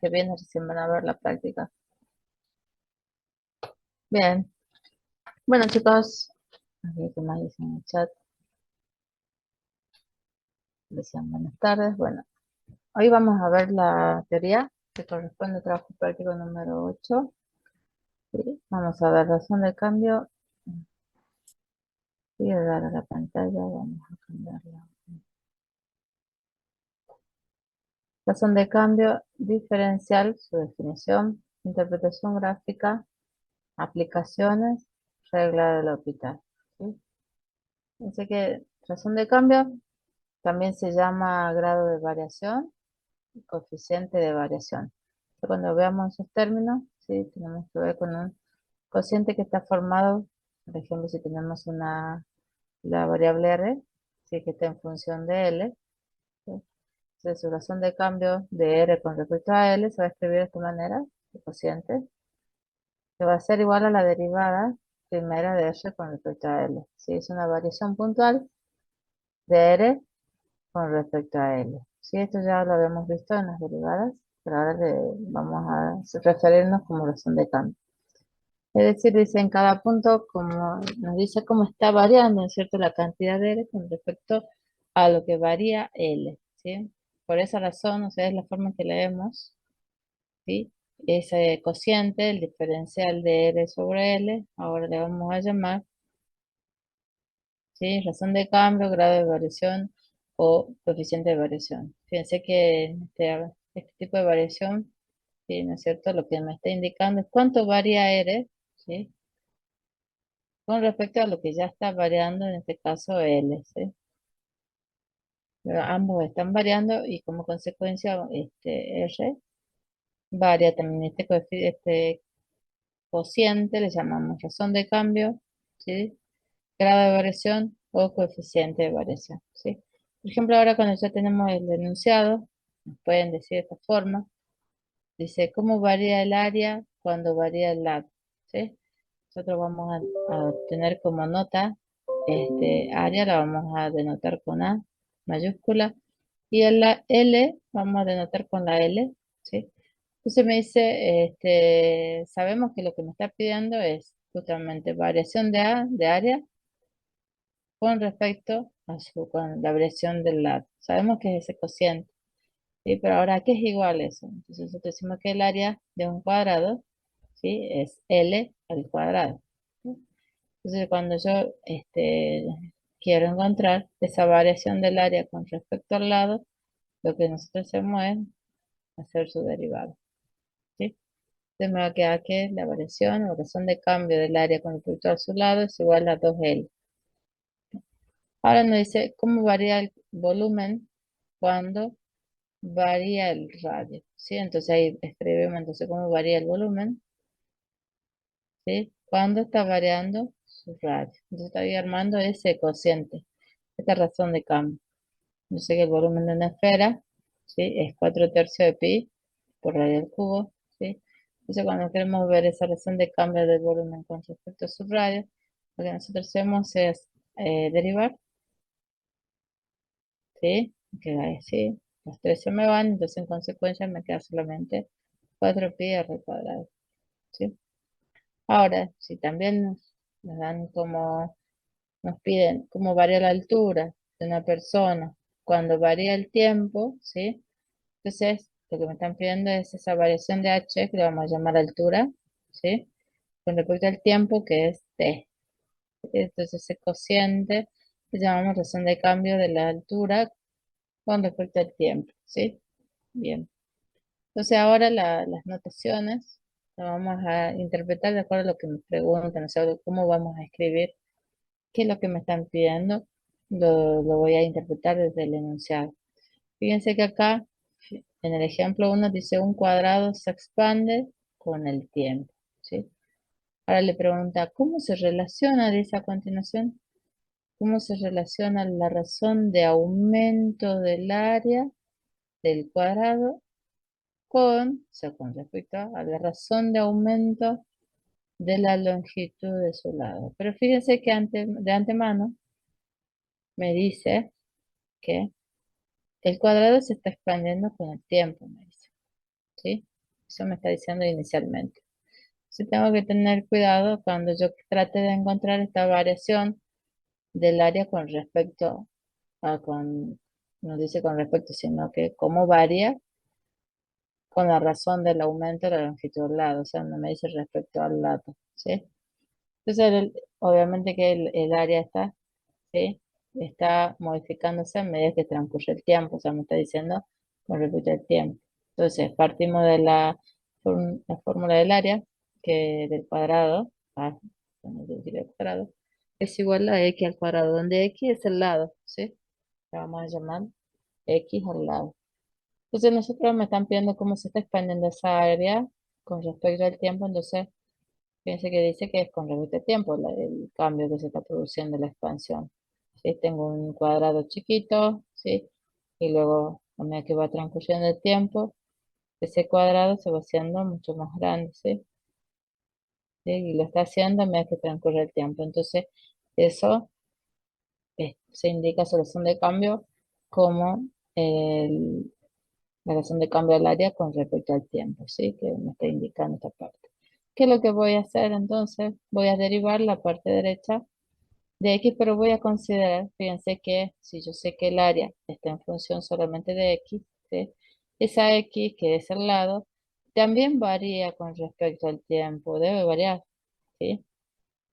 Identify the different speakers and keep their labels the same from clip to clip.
Speaker 1: que viene recién van a ver la práctica. Bien. Bueno, chicos, a ver qué más dicen en el chat. Decían buenas tardes. Bueno, hoy vamos a ver la teoría que corresponde al trabajo práctico número 8. Sí, vamos a ver razón de cambio. Voy a dar a la pantalla, vamos a cambiarla. Razón de cambio diferencial, su definición, interpretación gráfica, aplicaciones, regla del hospital. ¿Sí? Así que razón de cambio también se llama grado de variación y coeficiente de variación. Cuando veamos esos términos, ¿sí? Tenemos que ver con un cociente que está formado, por ejemplo, si tenemos la variable R, ¿sí? Que está en función de L. ¿Sí? Entonces, su razón de cambio de R con respecto a L se va a escribir de esta manera, el cociente, que va a ser igual a la derivada primera de R con respecto a L. ¿Sí? Es una variación puntual de R con respecto a L. Sí, esto ya lo habíamos visto en las derivadas, pero ahora vamos a referirnos como razón de cambio. Es decir, dice en cada punto, como nos dice cómo está variando, ¿no es cierto?, la cantidad de L con respecto a lo que varía L, ¿sí? Por esa razón, o sea, es la forma que leemos, ¿sí? Ese cociente, el diferencial de R sobre L, ahora le vamos a llamar, ¿sí? Razón de cambio, grado de variación o coeficiente de variación. Fíjense que en este tipo de variación, ¿sí? ¿No es cierto? Lo que me está indicando es cuánto varía R, ¿sí? Con respecto a lo que ya está variando, en este caso L, ¿sí? Pero ambos están variando y como consecuencia R varia también este cociente, le llamamos razón de cambio, ¿sí? Grado de variación o coeficiente de variación, ¿sí? Por ejemplo, ahora cuando ya tenemos el enunciado, nos pueden decir de esta forma, dice, ¿cómo varía el área cuando varía el lado? ¿Sí? Nosotros vamos a tener como nota, área la vamos a denotar con A mayúscula, y en la L vamos a denotar con la L, ¿sí? Entonces me dice, sabemos que lo que me está pidiendo es justamente variación de área con respecto a con la variación del lado. Sabemos que es ese cociente, ¿sí? Pero ahora, ¿qué es igual a eso? Entonces nosotros decimos que el área de un cuadrado, ¿sí? Es L al cuadrado, ¿sí? Entonces cuando yo quiero encontrar esa variación del área con respecto al lado, lo que nosotros hacemos es hacer su derivado, ¿sí? Entonces me va a quedar que la variación o razón de cambio del área con respecto a su lado es igual a 2L. Ahora nos dice cómo varía el volumen cuando varía el radio, ¿sí? Entonces ahí escribimos entonces cómo varía el volumen, ¿sí? Cuando está variando su radio. Entonces estoy armando ese cociente, esta razón de cambio. Yo sé que el volumen de una esfera, ¿sí? Es 4 tercios de pi por radio al cubo, ¿sí? Entonces cuando queremos ver esa razón de cambio del volumen con respecto a su radio, lo que nosotros hacemos es derivar, ¿sí? Queda así, los tres se me van, entonces en consecuencia me queda solamente 4 pi r cuadrado, ¿sí? Ahora, si también nos dan como, nos piden cómo varía la altura de una persona cuando varía el tiempo, ¿sí? Entonces, lo que me están pidiendo es esa variación de h, que le vamos a llamar altura, ¿sí? Con respecto al tiempo, que es t. Entonces, ese cociente le llamamos razón de cambio de la altura con respecto al tiempo, ¿sí? Bien. Entonces, ahora las notaciones las vamos a interpretar de acuerdo a lo que me preguntan, o sea, cómo vamos a escribir, qué es lo que me están pidiendo, lo voy a interpretar desde el enunciado. Fíjense que acá, en el ejemplo uno dice un cuadrado se expande con el tiempo, ¿sí? Ahora le pregunta, ¿cómo se relaciona, dice a continuación, cómo se relaciona la razón de aumento del área del cuadrado con, o sea, con respecto a la razón de aumento de la longitud de su lado? Pero fíjense que de antemano me dice que el cuadrado se está expandiendo con el tiempo, me dice, ¿sí? Eso me está diciendo inicialmente. Sí tengo que tener cuidado cuando yo trate de encontrar esta variación del área con respecto no dice con respecto, sino que cómo varía con la razón del aumento de la longitud del lado, o sea, no me dice respecto al lado, ¿sí? Entonces, obviamente que el área está, ¿sí? Está modificándose a medida que transcurre el tiempo, o sea, me está diciendo con respecto al tiempo. Entonces, partimos de la fórmula del área, que del cuadrado, vamos a decir el cuadrado, es igual a x al cuadrado, donde x es el lado, ¿sí? Le vamos a llamar x al lado. Entonces, nosotros me están pidiendo cómo se está expandiendo esa área con respecto al tiempo, entonces, fíjense que dice que es con respecto al tiempo el cambio que se está produciendo, la expansión. ¿Sí? Tengo un cuadrado chiquito, ¿sí? Y luego, a medida que va transcurriendo el tiempo, ese cuadrado se va haciendo mucho más grande, ¿sí? ¿Sí? Y lo está haciendo a medida que transcurre el tiempo. Entonces, eso se indica solución de cambio como la razón de cambio del área con respecto al tiempo, ¿sí? Que me está indicando esta parte. ¿Qué es lo que voy a hacer entonces? Voy a derivar la parte derecha de x, pero voy a considerar, fíjense que si yo sé que el área está en función solamente de x, ¿sí? Esa x, que es el lado, también varía con respecto al tiempo, debe variar, ¿sí?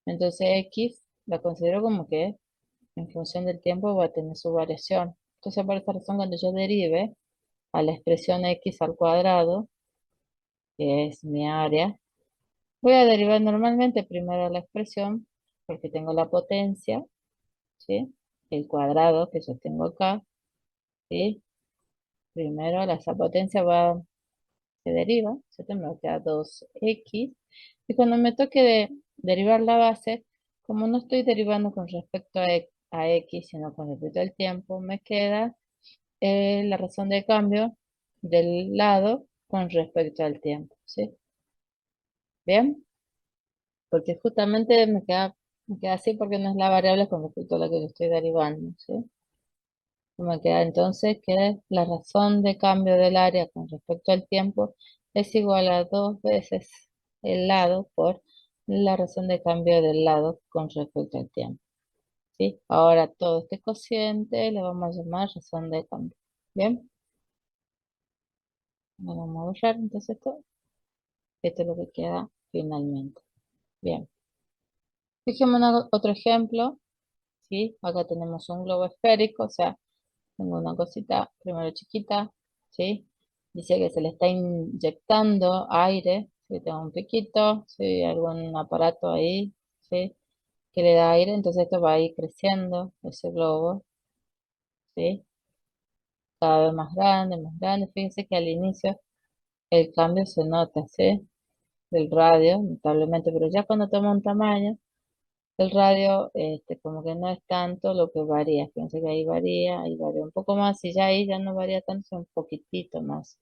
Speaker 1: Entonces x la considero como que en función del tiempo va a tener su variación. Entonces, por esta razón, cuando yo derive a la expresión x al cuadrado, que es mi área, voy a derivar normalmente primero la expresión, porque tengo la potencia, ¿sí? El cuadrado que yo tengo acá, ¿sí? Primero esa potencia se deriva, ¿cierto? Me queda 2x. Y cuando me toque derivar la base, como no estoy derivando con respecto a x, sino con respecto al tiempo, me queda la razón de cambio del lado con respecto al tiempo, ¿sí? Bien, porque justamente me queda así porque no es la variable con respecto a la que yo estoy derivando, ¿sí? Me queda entonces que la razón de cambio del área con respecto al tiempo es igual a 2 veces el lado por la razón de cambio del lado con respecto al tiempo, ¿sí? Ahora todo este cociente le vamos a llamar razón de cambio. Bien, lo vamos a borrar entonces esto. Esto es lo que queda finalmente. Bien, fijémonos en otro ejemplo, ¿sí? Acá tenemos un globo esférico, o sea, tengo una cosita primero chiquita, ¿sí? Dice que se le está inyectando aire, ¿sí? Tengo un piquito, ¿sí? Algún aparato ahí, ¿sí? Que le da aire, entonces esto va a ir creciendo, ese globo, ¿sí? Cada vez más grande, más grande. Fíjense que al inicio el cambio se nota, ¿sí? Del radio, notablemente, pero ya cuando toma un tamaño, el radio, como que no es tanto lo que varía. Fíjense que ahí varía un poco más, y ya ahí ya no varía tanto, es un poquitito más,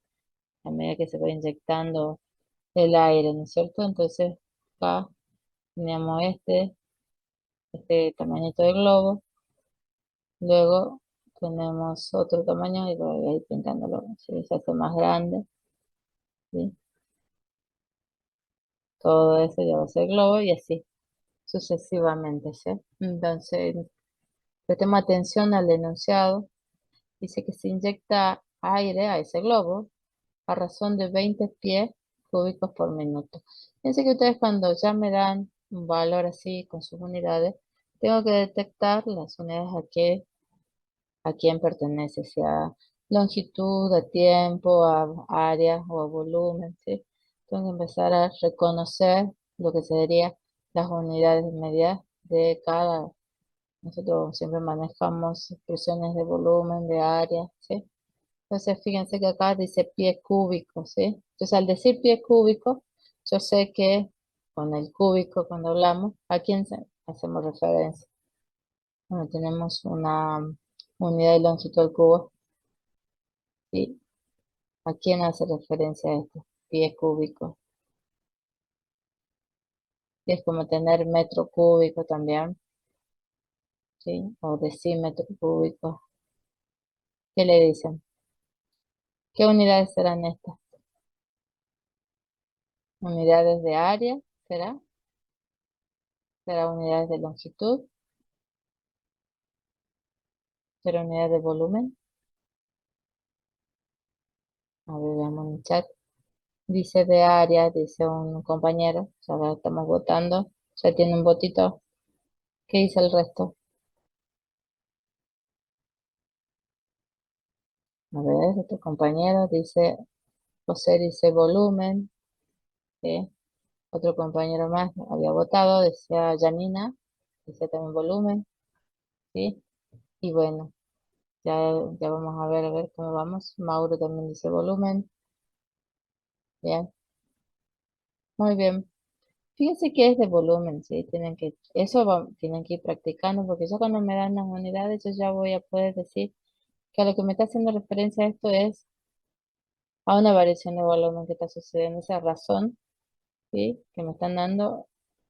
Speaker 1: a medida que se va inyectando el aire, ¿no es cierto? Entonces, acá teníamos este tamañito de globo, luego tenemos otro tamaño y voy a ir pintándolo, ¿sí? Se hace más grande, ¿sí? Todo eso ya va a ser globo y así sucesivamente, ¿sí? Entonces, prestemos atención al enunciado. Dice que se inyecta aire a ese globo a razón de 20 pies cúbicos por minuto. Fíjense que ustedes cuando ya me dan un valor así con sus unidades, tengo que detectar las unidades a quién pertenece, sea longitud, a tiempo, a área o a volumen, ¿sí? Tengo que empezar a reconocer lo que serían las unidades de medida de cada. Nosotros siempre manejamos expresiones de volumen, de área, ¿sí? Entonces, fíjense que acá dice pie cúbico, ¿sí? Entonces, al decir pie cúbico, yo sé que con el cúbico, cuando hablamos, ¿a quién hacemos referencia? Bueno, tenemos una unidad de longitud al cubo, ¿sí? ¿A quién hace referencia esto? Pie cúbico. Y es como tener metro cúbico también, ¿sí? O decímetro cúbico. ¿Qué le dicen? ¿Qué unidades serán estas? Unidades de área, ¿será? ¿Será unidades de longitud? ¿Será unidades de volumen? A ver, veamos en el chat. Dice de área, dice un compañero. O sea, ahora estamos votando. Ya tiene un votito. ¿Qué dice el resto? A ver, este compañero dice, José dice volumen. ¿Sí? Otro compañero más había votado, decía Janina, dice también volumen. ¿Sí? Y bueno, ya vamos a ver cómo vamos. Mauro también dice volumen. Bien, muy bien. Fíjense que es de volumen, ¿sí? Tienen que ir practicando, porque ya cuando me dan las unidades, yo ya voy a poder decir que a lo que me está haciendo referencia esto es a una variación de volumen que está sucediendo. Esa razón, ¿sí? Que me están dando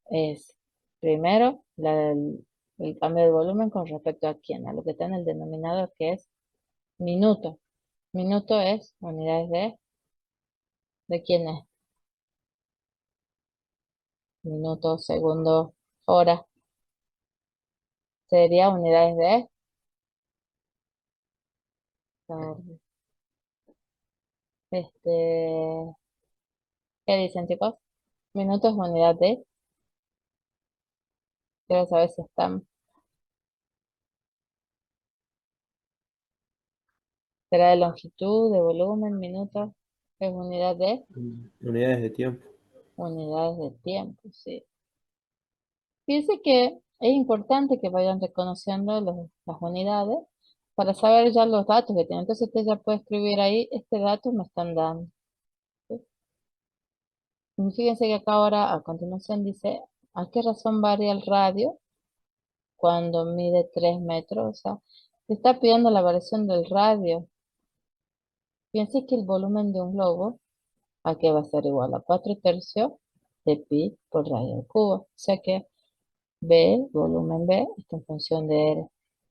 Speaker 1: es, primero, el cambio de volumen con respecto a quién, a lo que está en el denominador, que es minuto. Minuto es unidades ¿de quién es? Minuto, segundo, hora. Sería unidades a ver, este, ¿qué dicen, chicos? Minutos es unidad quiero saber si están, será de longitud, de volumen, minutos, es unidad
Speaker 2: Unidades de tiempo.
Speaker 1: unidades de tiempo, sí. Fíjense que es importante que vayan reconociendo las unidades para saber ya los datos que tienen. Entonces usted ya puede escribir ahí, este dato me están dando. ¿Sí? Y fíjense que acá ahora a continuación dice, ¿a qué razón varía el radio cuando mide 3 metros? O sea, se está pidiendo la variación del radio. Fíjense que el volumen de un globo, ¿a qué va a ser igual? A 4 tercios de pi por radio al cubo. O sea que B, volumen B, está en función de R.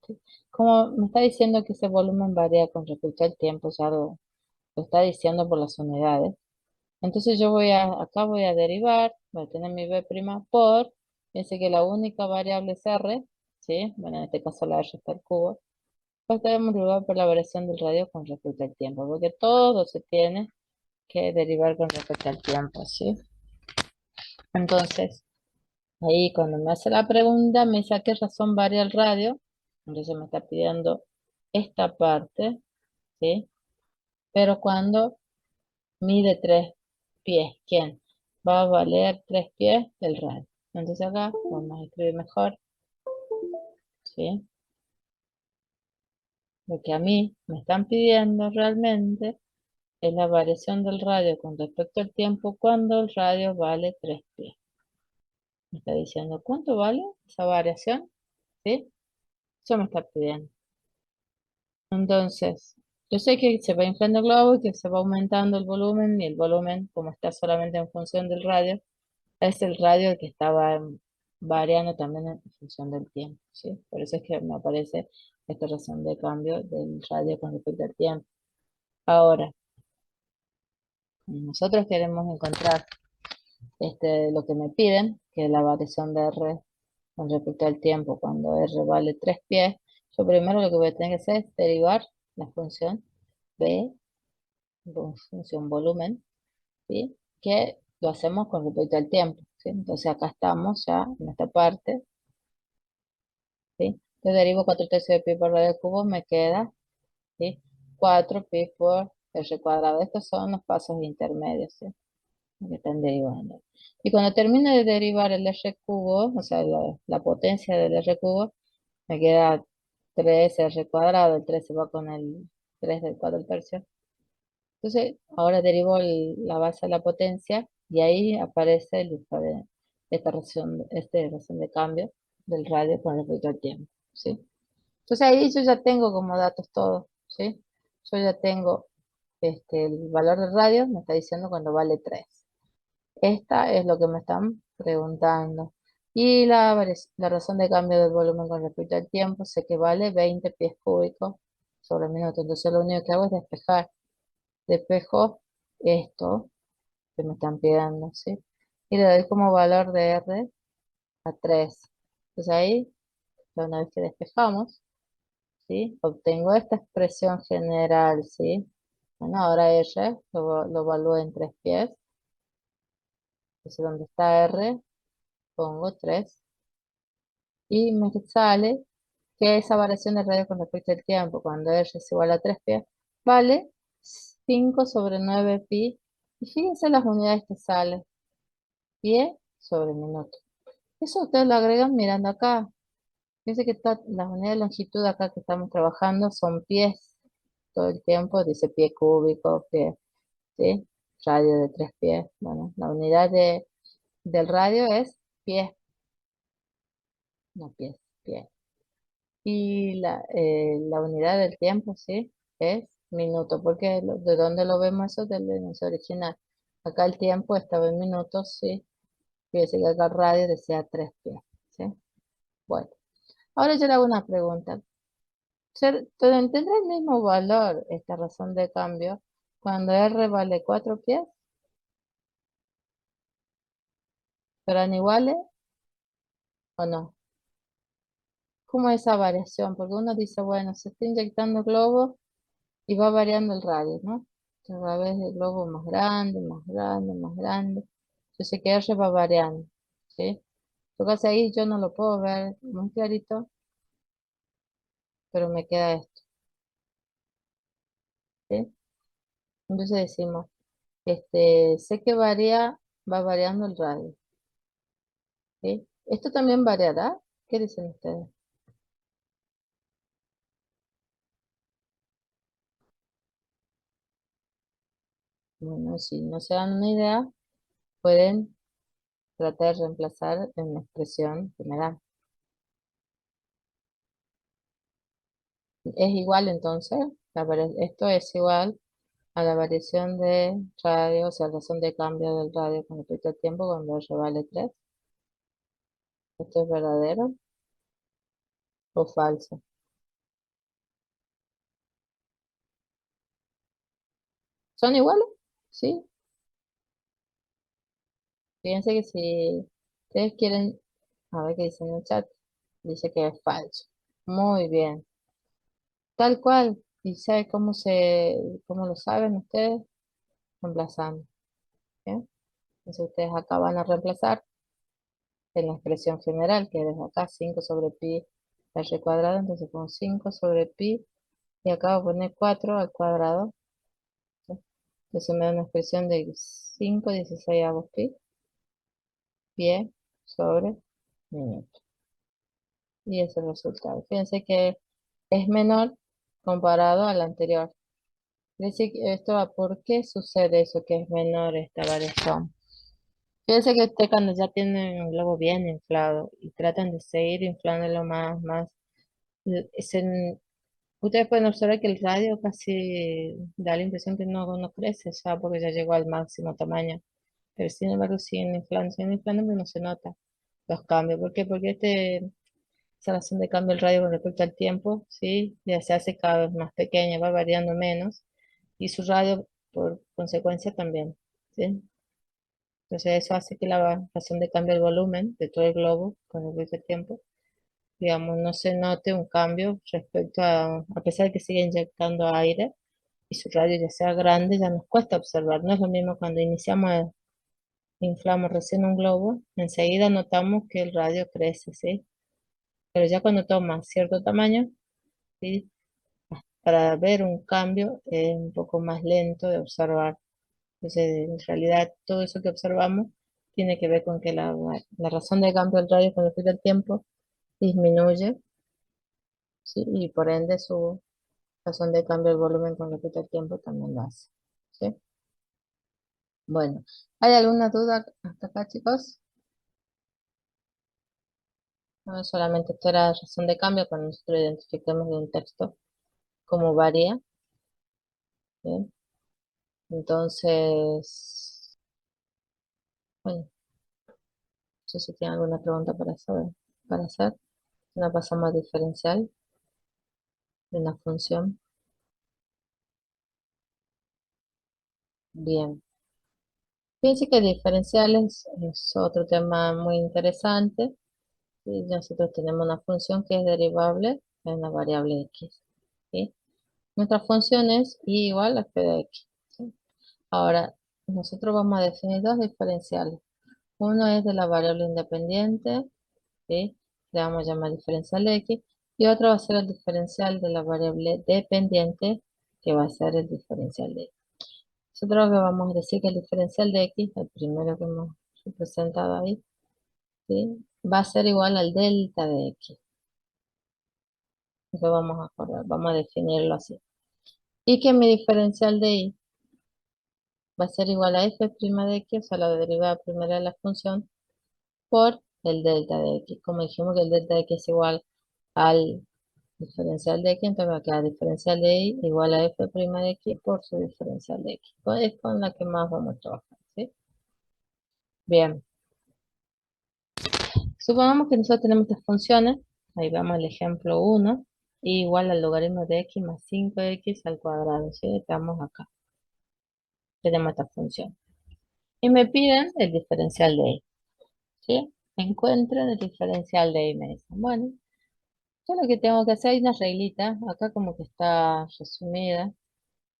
Speaker 1: ¿Sí? Como me está diciendo que ese volumen varía con respecto al tiempo, ya lo está diciendo por las unidades. Entonces acá voy a derivar, voy a tener mi B' por, fíjense que la única variable es R, ¿sí? Bueno, en este caso la R está al cubo. Pues debemos derivar por la variación del radio con respecto al tiempo, porque todo se tiene que derivar con respecto al tiempo, ¿sí? Entonces, ahí cuando me hace la pregunta, me dice a qué razón varía el radio. Entonces me está pidiendo esta parte, ¿sí? Pero cuando mide 3 pies, ¿quién? Va a valer 3 pies el radio. Entonces acá vamos a escribir mejor, ¿sí? Lo que a mí me están pidiendo realmente es la variación del radio con respecto al tiempo cuando el radio vale 3 pies. Me está diciendo, ¿cuánto vale esa variación? ¿Sí? Eso me está pidiendo. Entonces, yo sé que se va inflando el globo y que se va aumentando el volumen y el volumen, como está solamente en función del radio, es el radio el que estaba variando también en función del tiempo, ¿sí? Por eso es que me aparece esta razón de cambio del radio con respecto al tiempo. Ahora, nosotros queremos encontrar lo que me piden, que es la variación de R con respecto al tiempo, cuando R vale 3 pies. Yo primero lo que voy a tener que hacer es derivar la función B, función volumen, ¿sí? Que lo hacemos con respecto al tiempo, ¿sí? Entonces acá estamos ya en esta parte, ¿sí? Yo derivo 4 tercios de pi por radio cubo, me queda, ¿sí? 4 pi por r cuadrado. Estos son los pasos intermedios, ¿sí? Que están derivando. Y cuando termine de derivar el r cubo, o sea, la potencia del r cubo, me queda 3r cuadrado, el 3 se va con el 3 del 4 tercios. Entonces, ahora derivo la base de la potencia y ahí aparece esta relación de cambio del radio con respecto al tiempo, ¿sí? Entonces ahí yo ya tengo como datos todo, ¿sí? Yo ya tengo el valor del radio, me está diciendo cuando vale 3. Esta es lo que me están preguntando. Y la razón de cambio del volumen con respecto al tiempo, sé que vale 20 pies cúbicos sobre minuto. Entonces lo único que hago es despejar. Despejo esto, que me están pidiendo, ¿sí? Y le doy como valor de R a 3. Entonces ahí, ya una vez que despejamos, ¿sí? Obtengo esta expresión general, ¿sí? Bueno, ahora R lo evalúo en 3 pies. Entonces donde está R, pongo 3. Y me sale que esa variación de radio con respecto al tiempo, cuando R es igual a 3 pies, vale 5 sobre 9 pi. Y fíjense las unidades que salen. Pie sobre minuto. Eso ustedes lo agregan mirando acá. Fíjense que las unidades de longitud acá que estamos trabajando son pies todo el tiempo. Dice pie cúbico, pie, ¿sí? Radio de 3 pies. Bueno, la unidad del radio es pies, no pies, pie. Y la unidad del tiempo, ¿sí? Es minuto, porque ¿de dónde lo vemos eso? Del enunciado original. Acá el tiempo estaba en minutos, ¿sí? Fíjense que acá el radio decía 3 pies, ¿sí? Bueno, ahora yo le hago una pregunta. ¿Tendrá el mismo valor esta razón de cambio cuando R vale 4 pies? ¿Serán iguales o no? ¿Cómo es esa variación? Porque uno dice, bueno, se está inyectando globo y va variando el radio, ¿no? Entonces a veces el globo más grande, más grande, más grande. Yo sé que R va variando, ¿sí? Entonces ahí yo no lo puedo ver muy clarito, pero me queda esto, ¿sí? Entonces decimos, sé que va variando el radio, ¿sí? ¿Esto también variará? ¿Qué dicen ustedes? Bueno, si no se dan una idea, pueden tratar de reemplazar en la expresión general. Es igual entonces, esto es igual a la variación de radio, o sea, la razón de cambio del radio con respecto al tiempo cuando R vale 3. ¿Esto es verdadero o falso? ¿Son iguales? Sí. Fíjense que si ustedes quieren, a ver qué dice en el chat, dice que es falso. Muy bien. Tal cual. ¿Y sabe cómo lo saben ustedes? Reemplazando. ¿Bien? Entonces ustedes acá van a reemplazar en la expresión general, que es acá 5 sobre pi r cuadrado, entonces pongo 5 sobre pi y acá voy a poner 4 al cuadrado. ¿Sí? Entonces me da una expresión de 5 16 pi, pie sobre minuto. Y ese es el resultado. Fíjense que es menor comparado al anterior. Dice que ¿por qué sucede eso que es menor esta variación? Fíjense que usted cuando ya tiene un globo bien inflado y tratan de seguir inflándolo más, ustedes pueden observar que el radio casi da la impresión que no crece ya porque ya llegó al máximo tamaño. Pero sin embargo siguen inflando, pero no se nota los cambios. ¿Por qué? Porque esa razón de cambio del radio con respecto al tiempo, ¿sí? Ya se hace cada vez más pequeña, va variando menos, y su radio por consecuencia también, ¿sí? Entonces eso hace que la razón de cambio del volumen de todo el globo con respecto al tiempo, digamos, no se note un cambio respecto a pesar de que sigue inyectando aire y su radio ya sea grande, ya nos cuesta observar. No es lo mismo cuando inflamos recién un globo, enseguida notamos que el radio crece, ¿sí? Pero ya cuando toma cierto tamaño, ¿sí? Para ver un cambio es un poco más lento de observar. Entonces, en realidad, todo eso que observamos tiene que ver con que la razón de cambio del radio con respecto al tiempo disminuye, ¿sí? Y por ende su razón de cambio del volumen con respecto al tiempo también lo hace, ¿sí? Bueno, ¿hay alguna duda hasta acá, chicos? No, solamente esto era razón de cambio cuando nosotros identifiquemos de un texto cómo varía, ¿bien? Entonces, bueno, no sé si tienen alguna pregunta para hacer. Una pasamos a diferencial de una función. Bien. Fíjense que diferenciales es otro tema muy interesante. Y nosotros tenemos una función que es derivable de una variable x. ¿Sí? Nuestra función es y igual a f de x. ¿Sí? Ahora, nosotros vamos a definir dos diferenciales. Uno es de la variable independiente, ¿sí? Le vamos a llamar diferencial de x. Y otro va a ser el diferencial de la variable dependiente, que va a ser el diferencial de x. Nosotros lo que vamos a decir que el diferencial de x, el primero que hemos representado ahí, ¿sí? Va a ser igual al delta de x. Eso vamos a acordar, vamos a definirlo así. Y que mi diferencial de y va a ser igual a f' de x, o sea, la derivada primera de la función, por el delta de x. Como dijimos que el delta de x es igual al diferencial de x, entonces va a quedar diferencial de y igual a f' de x por su diferencial de x. Pues es con la que más vamos a trabajar, ¿sí? Bien, supongamos que nosotros tenemos estas funciones, ahí vamos al ejemplo 1, igual al logaritmo de x más 5x al cuadrado, ¿sí? Estamos acá, tenemos esta función. Y me piden el diferencial de y, ¿sí? Encuentren el diferencial de y, me dicen. Bueno, yo lo que tengo que hacer, hay una reglita, acá como que está resumida,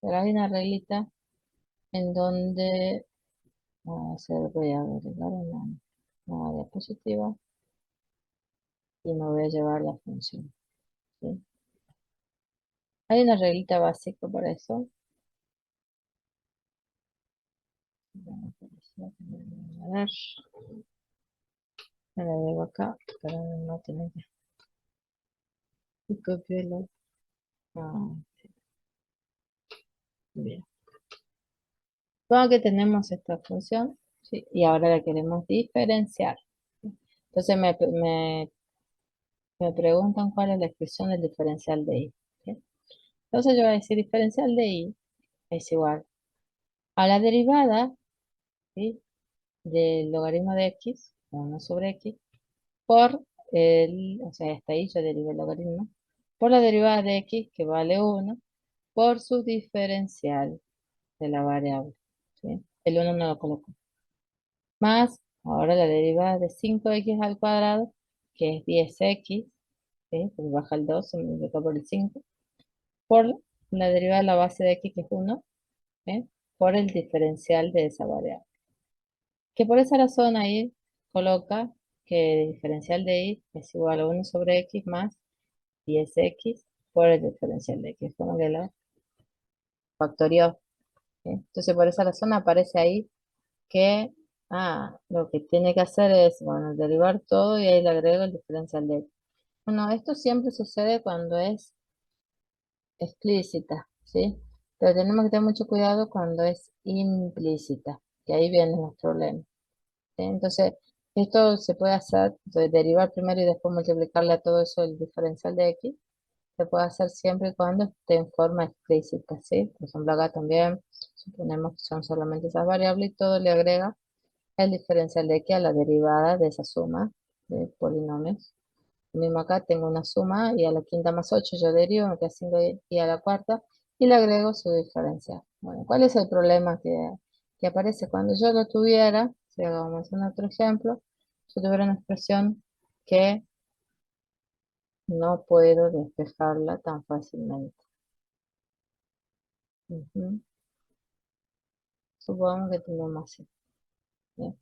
Speaker 1: pero hay una reglita en donde, voy a agregar una diapositiva y me voy a llevar la función, ¿sí? Hay una reglita básica para eso. A ver, me la llevo acá, pero no tiene que copiarlo. Ah, bien. Supongo que tenemos esta función, ¿sí? Y ahora la queremos diferenciar. Entonces me preguntan cuál es la expresión del diferencial de y, ¿sí? Entonces yo voy a decir diferencial de y es igual a la derivada, ¿sí? Del logaritmo de x, 1 sobre x, por o sea, hasta ahí yo derivo el logaritmo, por la derivada de x, que vale 1, por su diferencial de la variable, ¿sí? El 1 no lo coloco. Más, ahora la derivada de 5x al cuadrado, que es 10x, ¿sí? Pues baja el 2, se multiplica por el 5, por la derivada de la base de x, que es 1, ¿sí? Por el diferencial de esa variable. Que por esa razón ahí coloca que el diferencial de y es igual a 1 sobre x más 10x por el diferencial de x, como que lo factorió, ¿sí? Entonces por esa razón aparece ahí que lo que tiene que hacer es, bueno, derivar todo y ahí le agrego el diferencial de x. Bueno, esto siempre sucede cuando es explícita, ¿sí? Pero tenemos que tener mucho cuidado cuando es implícita, que ahí vienen los problemas, ¿sí? Entonces, esto se puede hacer, entonces, derivar primero y después multiplicarle a todo eso el diferencial de x, se puede hacer siempre y cuando esté en forma explícita, ¿sí? Por ejemplo, acá también suponemos que son solamente esas variables y todo le agrega el diferencial de x a la derivada de esa suma de polinomios. Lo mismo acá tengo una suma y a la quinta más 8 yo derivo, me queda 5 y a la cuarta y le agrego su diferencial. Bueno, ¿cuál es el problema que aparece cuando yo lo tuviera? Si hagamos un otro ejemplo, yo tuviera una expresión que no puedo despejarla tan fácilmente. Ujú. Supongamos que tenemos así. ¿Bien?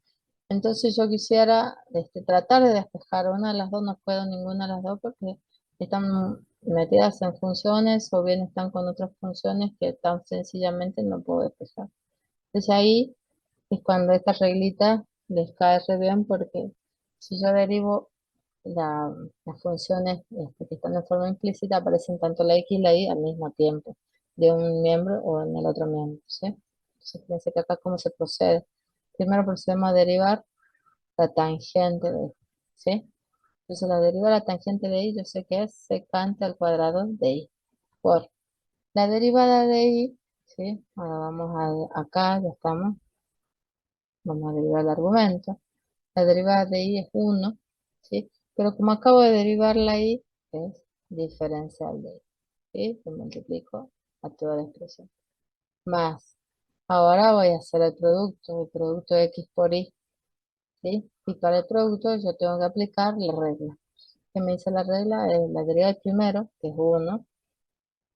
Speaker 1: Entonces yo quisiera tratar de despejar una de las dos, no puedo ninguna de las dos porque están metidas en funciones o bien están con otras funciones que tan sencillamente no puedo despejar. Entonces ahí es cuando esta reglita les cae re bien porque si yo derivo las funciones que están de forma implícita aparecen tanto la x y la y al mismo tiempo, de un miembro o en el otro miembro, ¿sí? Entonces fíjense que acá cómo se procede. Primero procedemos a derivar la tangente de y, ¿sí? Entonces la derivada de la tangente de y yo sé que es secante al cuadrado de y por la derivada de y, ¿sí? Ahora vamos acá, ya estamos, vamos a derivar el argumento. La derivada de y es 1, ¿sí? Pero como acabo de derivar la y, es diferencial de y, ¿sí? Se multiplico a toda la expresión. Más. Ahora voy a hacer el producto X por Y, ¿sí? Y para el producto yo tengo que aplicar la regla. ¿Qué me dice la regla? Es la derivada del primero, que es uno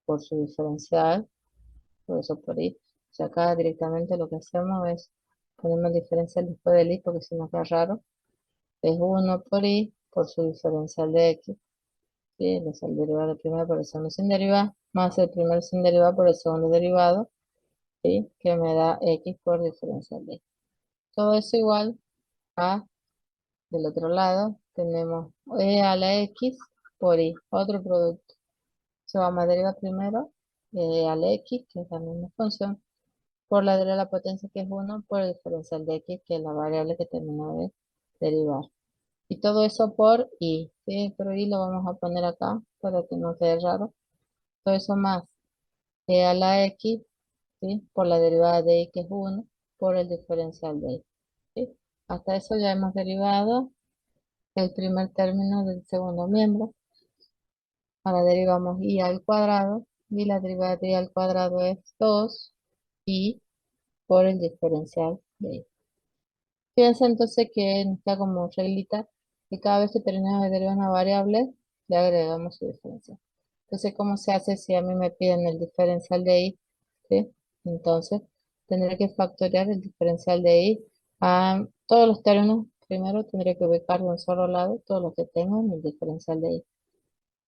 Speaker 1: por su diferencial, por eso por Y. O sea, acá directamente lo que hacemos es ponemos el diferencial después del Y, porque si no queda raro. Es uno por Y por su diferencial de X. ¿Sí? Es el derivado del primero por el segundo sin derivada, más el primero sin derivada por el segundo derivado, ¿sí? Que me da X por diferencial de X. Todo eso igual a, del otro lado, tenemos E a la X por Y, otro producto. Se vamos a derivar primero E a la X, que es la misma función, por la derivada de la potencia que es uno por el diferencial de X, que es la variable que terminó de derivar. Y todo eso por Y, ¿sí? Pero Y lo vamos a poner acá para que no quede raro. Todo eso más E a la X, ¿sí? Por la derivada de Y, que es uno por el diferencial de Y, ¿sí? Hasta eso ya hemos derivado el primer término del segundo miembro. Ahora derivamos y al cuadrado y la derivada de y al cuadrado es 2y por el diferencial de y. Fíjense entonces que nos queda como reglita que cada vez que terminamos de derivar una variable le agregamos su diferencial. Entonces, ¿cómo se hace si a mí me piden el diferencial de y? ¿Sí? Entonces, tendré que factorear el diferencial de y a todos los términos. Primero tendré que ubicar de un solo lado todos los que tengan el diferencial de y.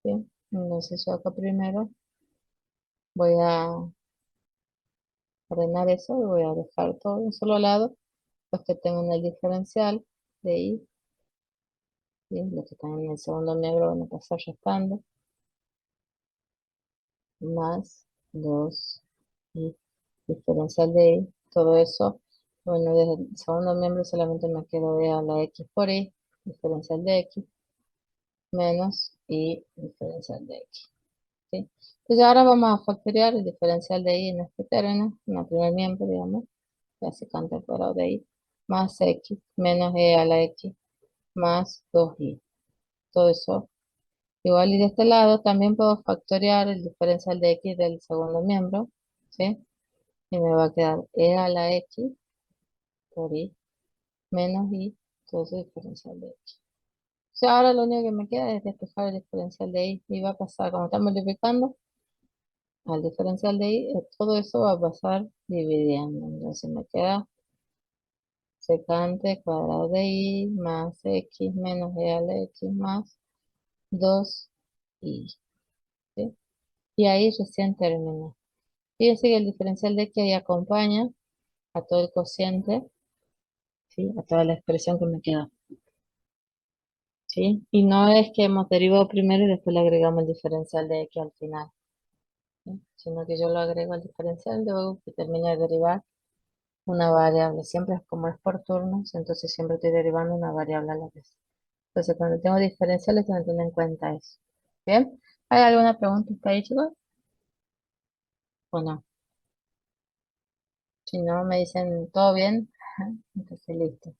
Speaker 1: ¿Sí? Entonces, yo acá primero voy a ordenar eso y voy a dejar todo de un solo lado, los que tengan el diferencial de y, ¿sí? Los que están en el segundo miembro van a pasar restando, más 2 y diferencial de y, todo eso. Bueno, desde el segundo miembro solamente me quedo de a la x por y, diferencial de x, menos y diferencial de x, ¿sí? Entonces ahora vamos a factorear el diferencial de y en este término, en el primer miembro, digamos, ya se canta el cuadrado de y, más x, menos e a la x, más 2y. Todo eso igual, y de este lado también puedo factorear el diferencial de x del segundo miembro, ¿sí? Y me va a quedar e a la x por y menos y, todo ese diferencial de x. O sea, ahora lo único que me queda es despejar el diferencial de y va a pasar, como está multiplicando al diferencial de y, todo eso va a pasar dividiendo. Entonces me queda secante cuadrado de y más x menos e a la x más 2y, ¿sí? Y ahí recién termina. Fíjense que el diferencial de x ahí acompaña a todo el cociente, ¿sí? A toda la expresión que me queda, ¿sí? Y no es que hemos derivado primero y después le agregamos el diferencial de x al final, ¿sí? Sino que yo lo agrego al diferencial luego que termine de derivar una variable. Siempre es como es por turnos, entonces siempre estoy derivando una variable a la vez. Entonces cuando tengo diferenciales tengo que tener en cuenta eso. ¿Bien? ¿Hay alguna pregunta hasta ahí, chicos? ¿O no? Si no, me dicen todo bien, entonces listo.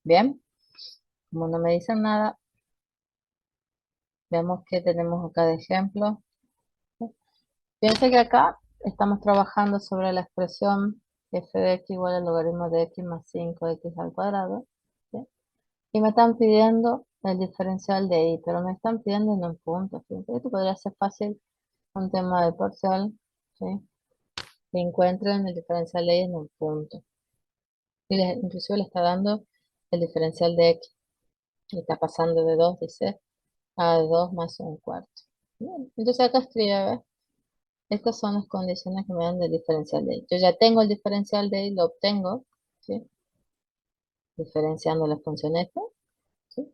Speaker 1: Bien, como no me dicen nada, veamos qué tenemos acá de ejemplo. Piensa que acá estamos trabajando sobre la expresión f de x igual al logaritmo de x más 5x al cuadrado, ¿sí? Y me están pidiendo el diferencial de y, pero me están pidiendo en un punto. Fíjense, esto podría ser fácil un tema de parcial, ¿sí? Que encuentren el diferencial de y en un punto. Y inclusive le está dando el diferencial de x. Y está pasando de 2 dice, a 2 más un cuarto. Bien, entonces acá escribe, ¿ves? Estas son las condiciones que me dan del diferencial de y. Yo ya tengo el diferencial de y, lo obtengo, ¿sí? Diferenciando la función f, ¿sí?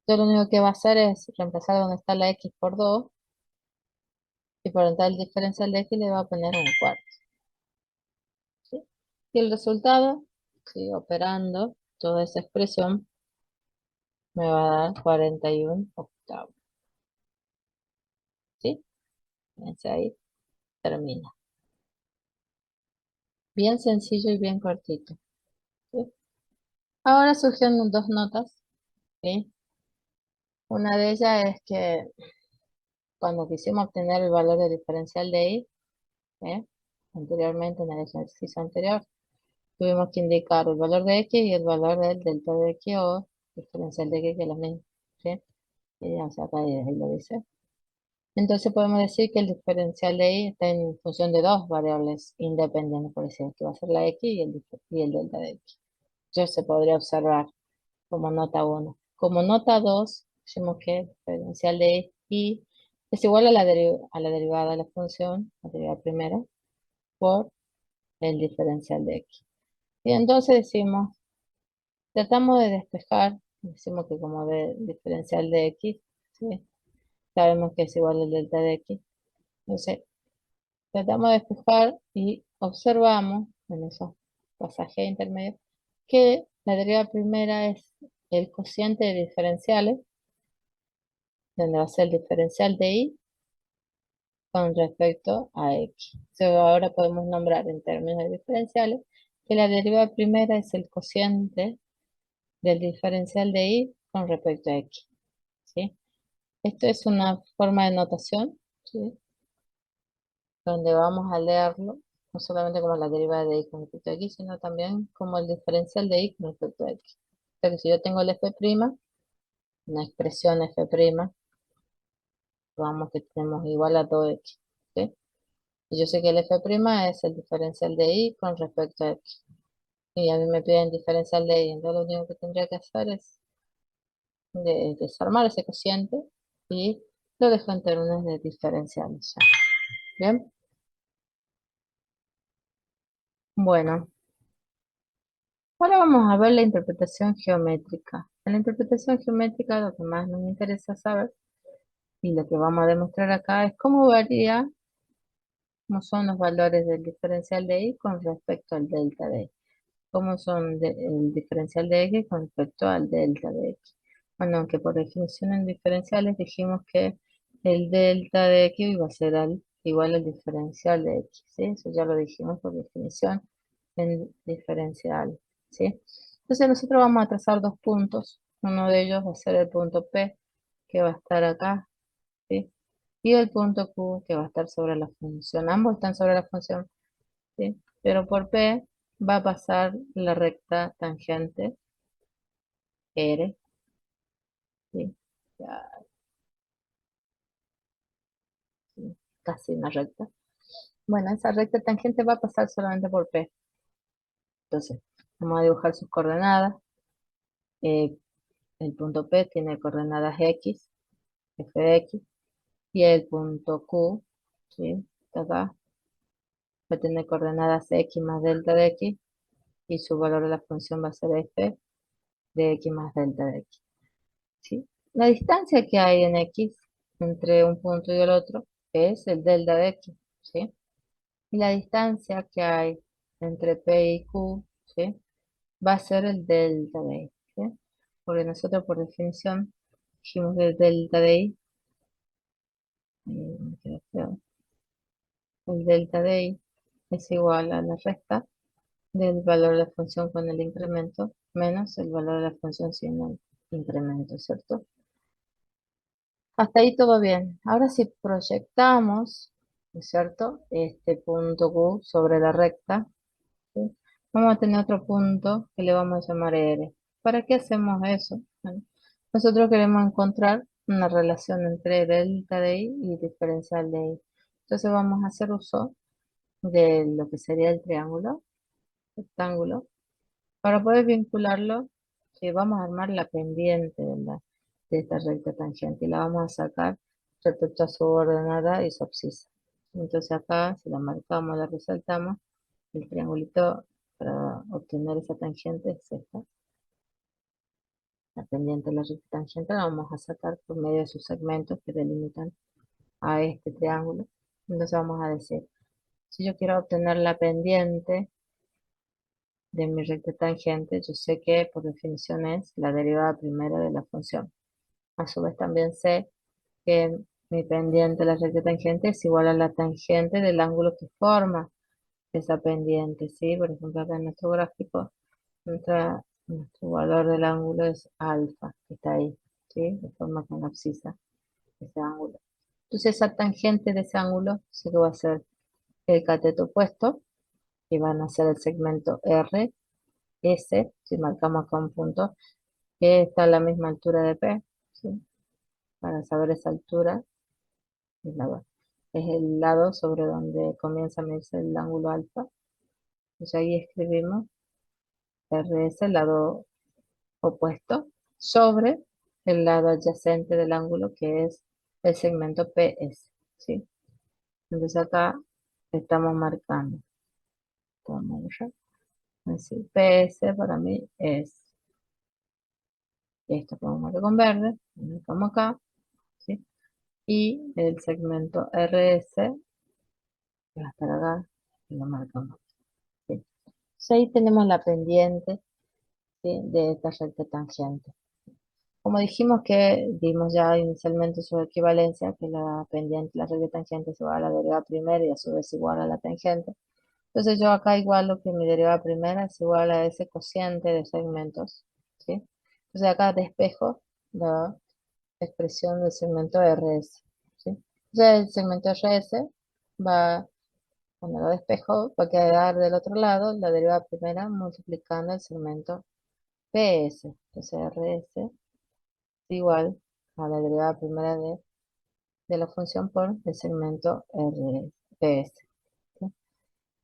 Speaker 1: Yo lo único que va a hacer es reemplazar donde está la x por 2 y por entrar el diferencial de x le va a poner un cuarto, ¿sí? Y el resultado, ¿sí? Operando toda esa expresión, me va a dar 41 octavos, ¿sí? Fíjense ahí termina. Bien sencillo y bien cortito, ¿sí? Ahora surgen dos notas, ¿sí? Una de ellas es que cuando quisimos obtener el valor del diferencial de y, ¿eh? Anteriormente, en el ejercicio anterior, tuvimos que indicar el valor de x y el valor del delta de x o diferencial de x, que es lo mismo, ¿sí? Y ya, o sea, acá ahí lo dice. Entonces podemos decir que el diferencial de y está en función de dos variables independientes, por decir, que va a ser la x y el delta de x. Yo se podría observar como nota 1. Como nota 2, decimos que el diferencial de y es igual a a la derivada de la función, la derivada primera, por el diferencial de x. Y entonces decimos, tratamos de despejar, decimos que como de diferencial de x, ¿sí? Sabemos que es igual al delta de x. Entonces, tratamos de despejar y observamos en esos pasajes intermedios que la derivada primera es el cociente de diferenciales, donde va a ser el diferencial de y con respecto a x. Ahora podemos nombrar en términos de diferenciales que la derivada primera es el cociente del diferencial de y con respecto a x, ¿sí? Esto es una forma de notación, ¿sí? Donde vamos a leerlo no solamente como la derivada de y con respecto a x, sino también como el diferencial de y con respecto a x. O sea que si yo tengo el f', una expresión f', vamos que tenemos igual a 2x, ¿sí? Y yo sé que el f' es el diferencial de y con respecto a x. Y a mí me piden diferencial de y, entonces lo único que tendría que hacer es desarmar ese cociente y lo dejo en términos de diferenciales ya. Bien, bueno, ahora vamos a ver la interpretación geométrica. En la interpretación geométrica lo que más nos interesa saber y lo que vamos a demostrar acá es cómo varía, cómo son los valores del diferencial de y con respecto al delta de y. Cómo son el diferencial de x con respecto al delta de x. Bueno, aunque por definición en diferenciales dijimos que el delta de x iba a ser igual al diferencial de x, ¿sí? Eso ya lo dijimos por definición en diferencial, ¿sí? Entonces nosotros vamos a trazar dos puntos. Uno de ellos va a ser el punto P, que va a estar acá, ¿sí? Y el punto Q, que va a estar sobre la función. Ambos están sobre la función, ¿sí? Pero por P va a pasar la recta tangente R, ¿sí? Ya, sí, casi una recta. Bueno, esa recta tangente va a pasar solamente por P. Entonces, vamos a dibujar sus coordenadas. Eh, el punto P tiene coordenadas X, F de X, y el punto Q, ¿sí? Está acá, va a tener coordenadas X más delta de X, y su valor de la función va a ser F de X más delta de X. ¿Sí? La distancia que hay en X entre un punto y el otro es el delta de X, ¿sí? Y la distancia que hay entre P y Q, ¿sí? Va a ser el delta de Y, ¿sí? Porque nosotros por definición dijimos que el delta de Y, me queda feo, el delta de Y es igual a la resta del valor de la función con el incremento menos el valor de la función sin el incremento, ¿cierto? Hasta ahí todo bien. Ahora si proyectamos, ¿no es cierto? Este punto Q sobre la recta, ¿sí? Vamos a tener otro punto que le vamos a llamar R. ¿Para qué hacemos eso? Bueno, nosotros queremos encontrar una relación entre delta de I y diferencial de I. Entonces vamos a hacer uso de lo que sería el triángulo, rectángulo, para poder vincularlo, que vamos a armar la pendiente de esta recta tangente y la vamos a sacar respecto a su ordenada y su abscisa. Entonces acá, si la marcamos, la resaltamos, el triangulito para obtener esa tangente es esta. La pendiente de la recta tangente la vamos a sacar por medio de sus segmentos que delimitan a este triángulo. Entonces vamos a decir, si yo quiero obtener la pendiente de mi recta tangente, yo sé que por definición es la derivada primera de la función. A su vez también sé que mi pendiente de la recta tangente es igual a la tangente del ángulo que forma esa pendiente, ¿sí? Por ejemplo, acá en nuestro gráfico, nuestro valor del ángulo es alfa, que está ahí. ¿sí? De forma que no abscisa ese ángulo. Entonces esa tangente de ese ángulo sí que va a ser el cateto opuesto y van a ser el segmento R, S, si marcamos acá un punto, que está a la misma altura de P, ¿sí? Para saber esa altura, es el lado sobre donde comienza a medirse el ángulo alfa. Entonces ahí escribimos RS, el lado opuesto, sobre el lado adyacente del ángulo, que es el segmento PS, ¿sí? Entonces acá estamos marcando, así, PS para mí es esto, podemos marcar con verde, lo marcamos acá, ¿sí? Y el segmento RS, que va a estar acá, y lo marcamos, ¿sí? Entonces ahí tenemos la pendiente, ¿sí? De esta recta tangente. Como dijimos que dimos ya inicialmente su equivalencia, que la pendiente, la recta tangente es igual a la derivada primera y a su vez igual a la tangente. Entonces yo acá igualo que mi derivada primera es igual a ese cociente de segmentos, ¿sí? Entonces acá despejo la expresión del segmento RS, ¿sí? Entonces el segmento RS va, cuando lo despejo, va a quedar del otro lado la derivada primera multiplicando el segmento PS. Entonces RS es igual a la derivada primera de la función por el segmento RS. ¿Sí?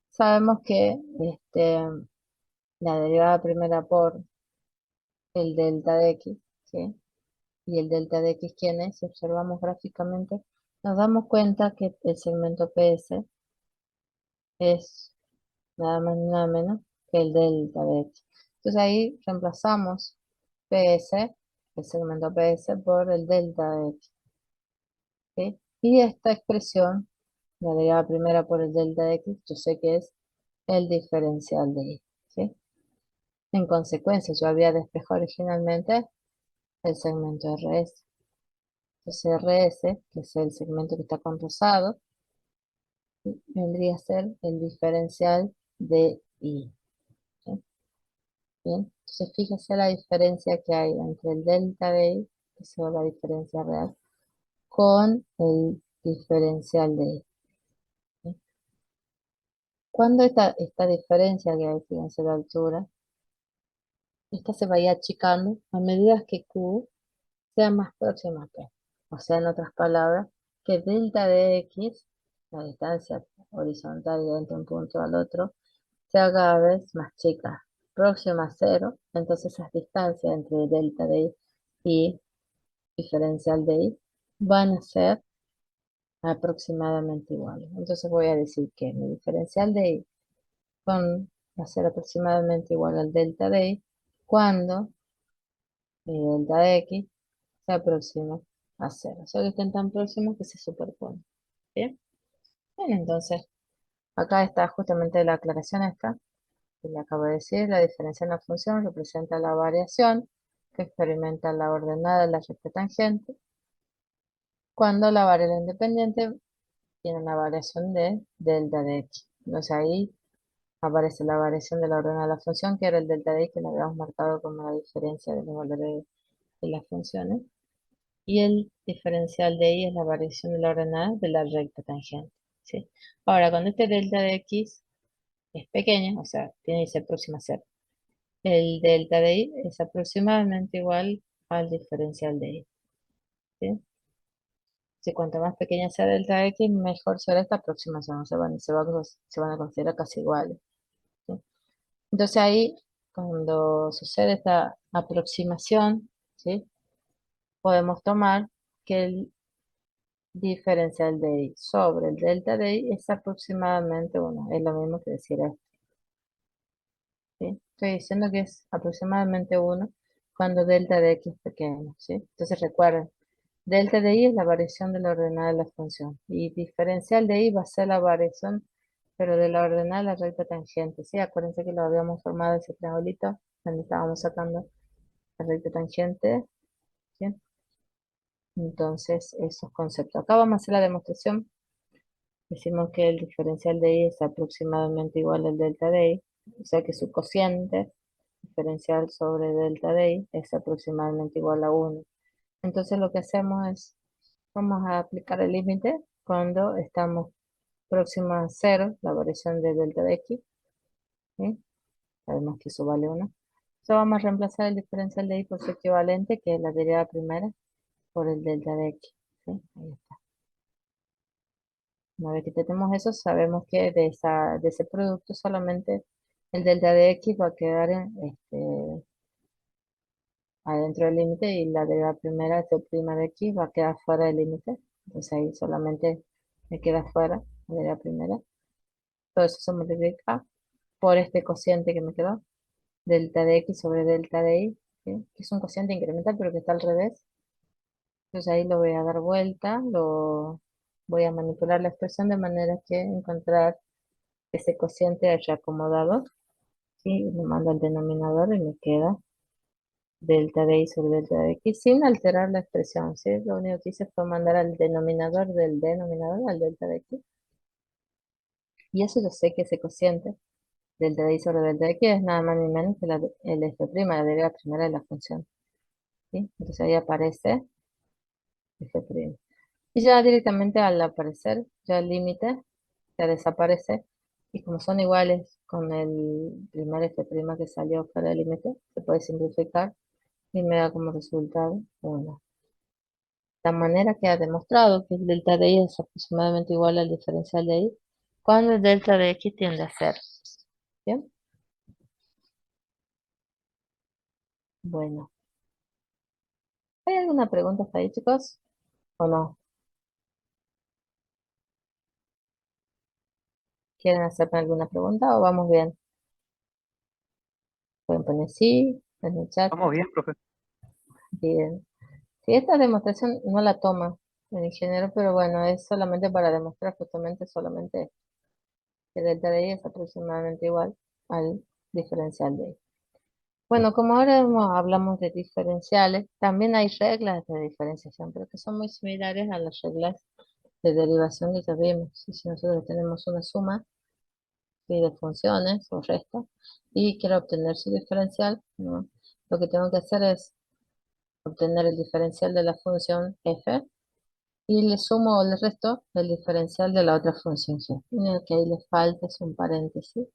Speaker 1: Sabemos que la derivada primera por el delta de x, ¿sí? Y el delta de x, ¿quién es? Si observamos gráficamente, nos damos cuenta que el segmento PS es nada más ni nada menos que el delta de x. Entonces ahí reemplazamos PS, el segmento PS, por el delta de x, ¿sí? Y esta expresión, la derivada primera por el delta de x, yo sé que es el diferencial de y, ¿sí? En consecuencia, yo había despejado originalmente el segmento RS. Entonces RS, que es el segmento que está con rosado, vendría a ser el diferencial de I, ¿sí? Bien, entonces fíjese la diferencia que hay entre el delta de I, que es la diferencia real, con el diferencial de I, ¿sí? Cuando esta diferencia que hay, fíjense la altura, esta se vaya achicando a medida que Q sea más próxima a P. O sea, en otras palabras, que delta de X, la distancia horizontal de entre un punto al otro, sea cada vez más chica, próxima a cero. Entonces esas distancias entre delta de Y y diferencial de Y van a ser aproximadamente iguales. Entonces voy a decir que mi diferencial de Y va a ser aproximadamente igual al delta de Y cuando mi delta de X se aproxima a cero. O sea que estén tan próximos que se superponen. ¿Bien? Bien, entonces acá está justamente la aclaración esta que le acabo de decir. La diferencia en la función representa la variación que experimenta la ordenada de la recta tangente cuando la variable independiente tiene una variación de delta de x. Entonces ahí aparece la variación de la ordenada de la función, que era el delta de x, que lo habíamos marcado como la diferencia de los valores de las funciones. Y el diferencial de y es la variación de la ordenada de la recta tangente, ¿sí? Ahora, cuando este delta de x es pequeño, o sea, tiene que ser próximo a cero, el delta de y es aproximadamente igual al diferencial de y, ¿sí? Si cuanto más pequeña sea delta x, mejor será esta aproximación, o sea, se van a considerar casi iguales, ¿sí? Entonces ahí, cuando sucede esta aproximación, ¿sí? Podemos tomar que el diferencial de y sobre el delta de y es aproximadamente 1. Es lo mismo que decir esto, ¿sí? Estoy diciendo que es aproximadamente 1 cuando delta de x es pequeño, ¿sí? Entonces recuerden, delta de y es la variación de la ordenada de la función. Y diferencial de y va a ser la variación, pero de la ordenada de la recta tangente, ¿sí? Acuérdense que lo habíamos formado ese triangulito donde estábamos sacando la recta tangente, ¿sí? Entonces, esos conceptos. Acá vamos a hacer la demostración. Decimos que el diferencial de y es aproximadamente igual al delta de y, o sea que su cociente diferencial sobre delta de y es aproximadamente igual a 1. Entonces lo que hacemos es, vamos a aplicar el límite cuando estamos próximos a cero, la variación de delta de x, ¿sí? Sabemos que eso vale 1. Entonces vamos a reemplazar el diferencial de y por su equivalente, que es la derivada primera, por el delta de x, ¿sí? Ahí está. Una vez que tenemos eso, sabemos que de ese producto solamente el delta de x va a quedar adentro del límite y la derivada primera, f' de x, va a quedar fuera del límite. Entonces ahí solamente me queda fuera la derivada primera. Todo eso se multiplica por este cociente que me quedó, delta de x sobre delta de y, ¿sí? Que es un cociente incremental, pero que está al revés. Entonces ahí lo voy a dar vuelta, lo voy a manipular la expresión de manera que encontrar ese cociente haya acomodado, ¿sí? Lo mando al denominador y me queda delta de y sobre delta de x sin alterar la expresión, ¿sí? Lo único que hice fue mandar al denominador del denominador al delta de x. Y eso yo sé que ese cociente delta de y sobre delta de x es nada más ni menos que el f', la derivada primera de la función, ¿sí? Entonces ahí aparece f'. Y ya directamente al aparecer, ya el límite ya desaparece. Y como son iguales con el primer f' que salió fuera del límite, se puede simplificar y me da como resultado 1. De esta manera queda demostrado que el delta de y es aproximadamente igual al diferencial de y cuando el delta de x tiende a cero. ¿Bien? Bueno, ¿hay alguna pregunta hasta ahí, chicos? ¿O no? ¿Quieren hacerme alguna pregunta o vamos bien? Pueden poner sí en el chat.
Speaker 3: Vamos bien, profe.
Speaker 1: Bien. Sí, esta demostración no la toma el ingeniero, pero bueno, es solamente para demostrar justamente solamente que delta de y es aproximadamente igual al diferencial de y. Bueno, como ahora hablamos de diferenciales, también hay reglas de diferenciación, pero que son muy similares a las reglas de derivación que ya vimos. Si nosotros tenemos una suma, ¿sí?, de funciones o restas y quiero obtener su diferencial, ¿no? Lo que tengo que hacer es obtener el diferencial de la función f y le sumo o le resto el diferencial de la otra función g. Lo que ahí le falta es un paréntesis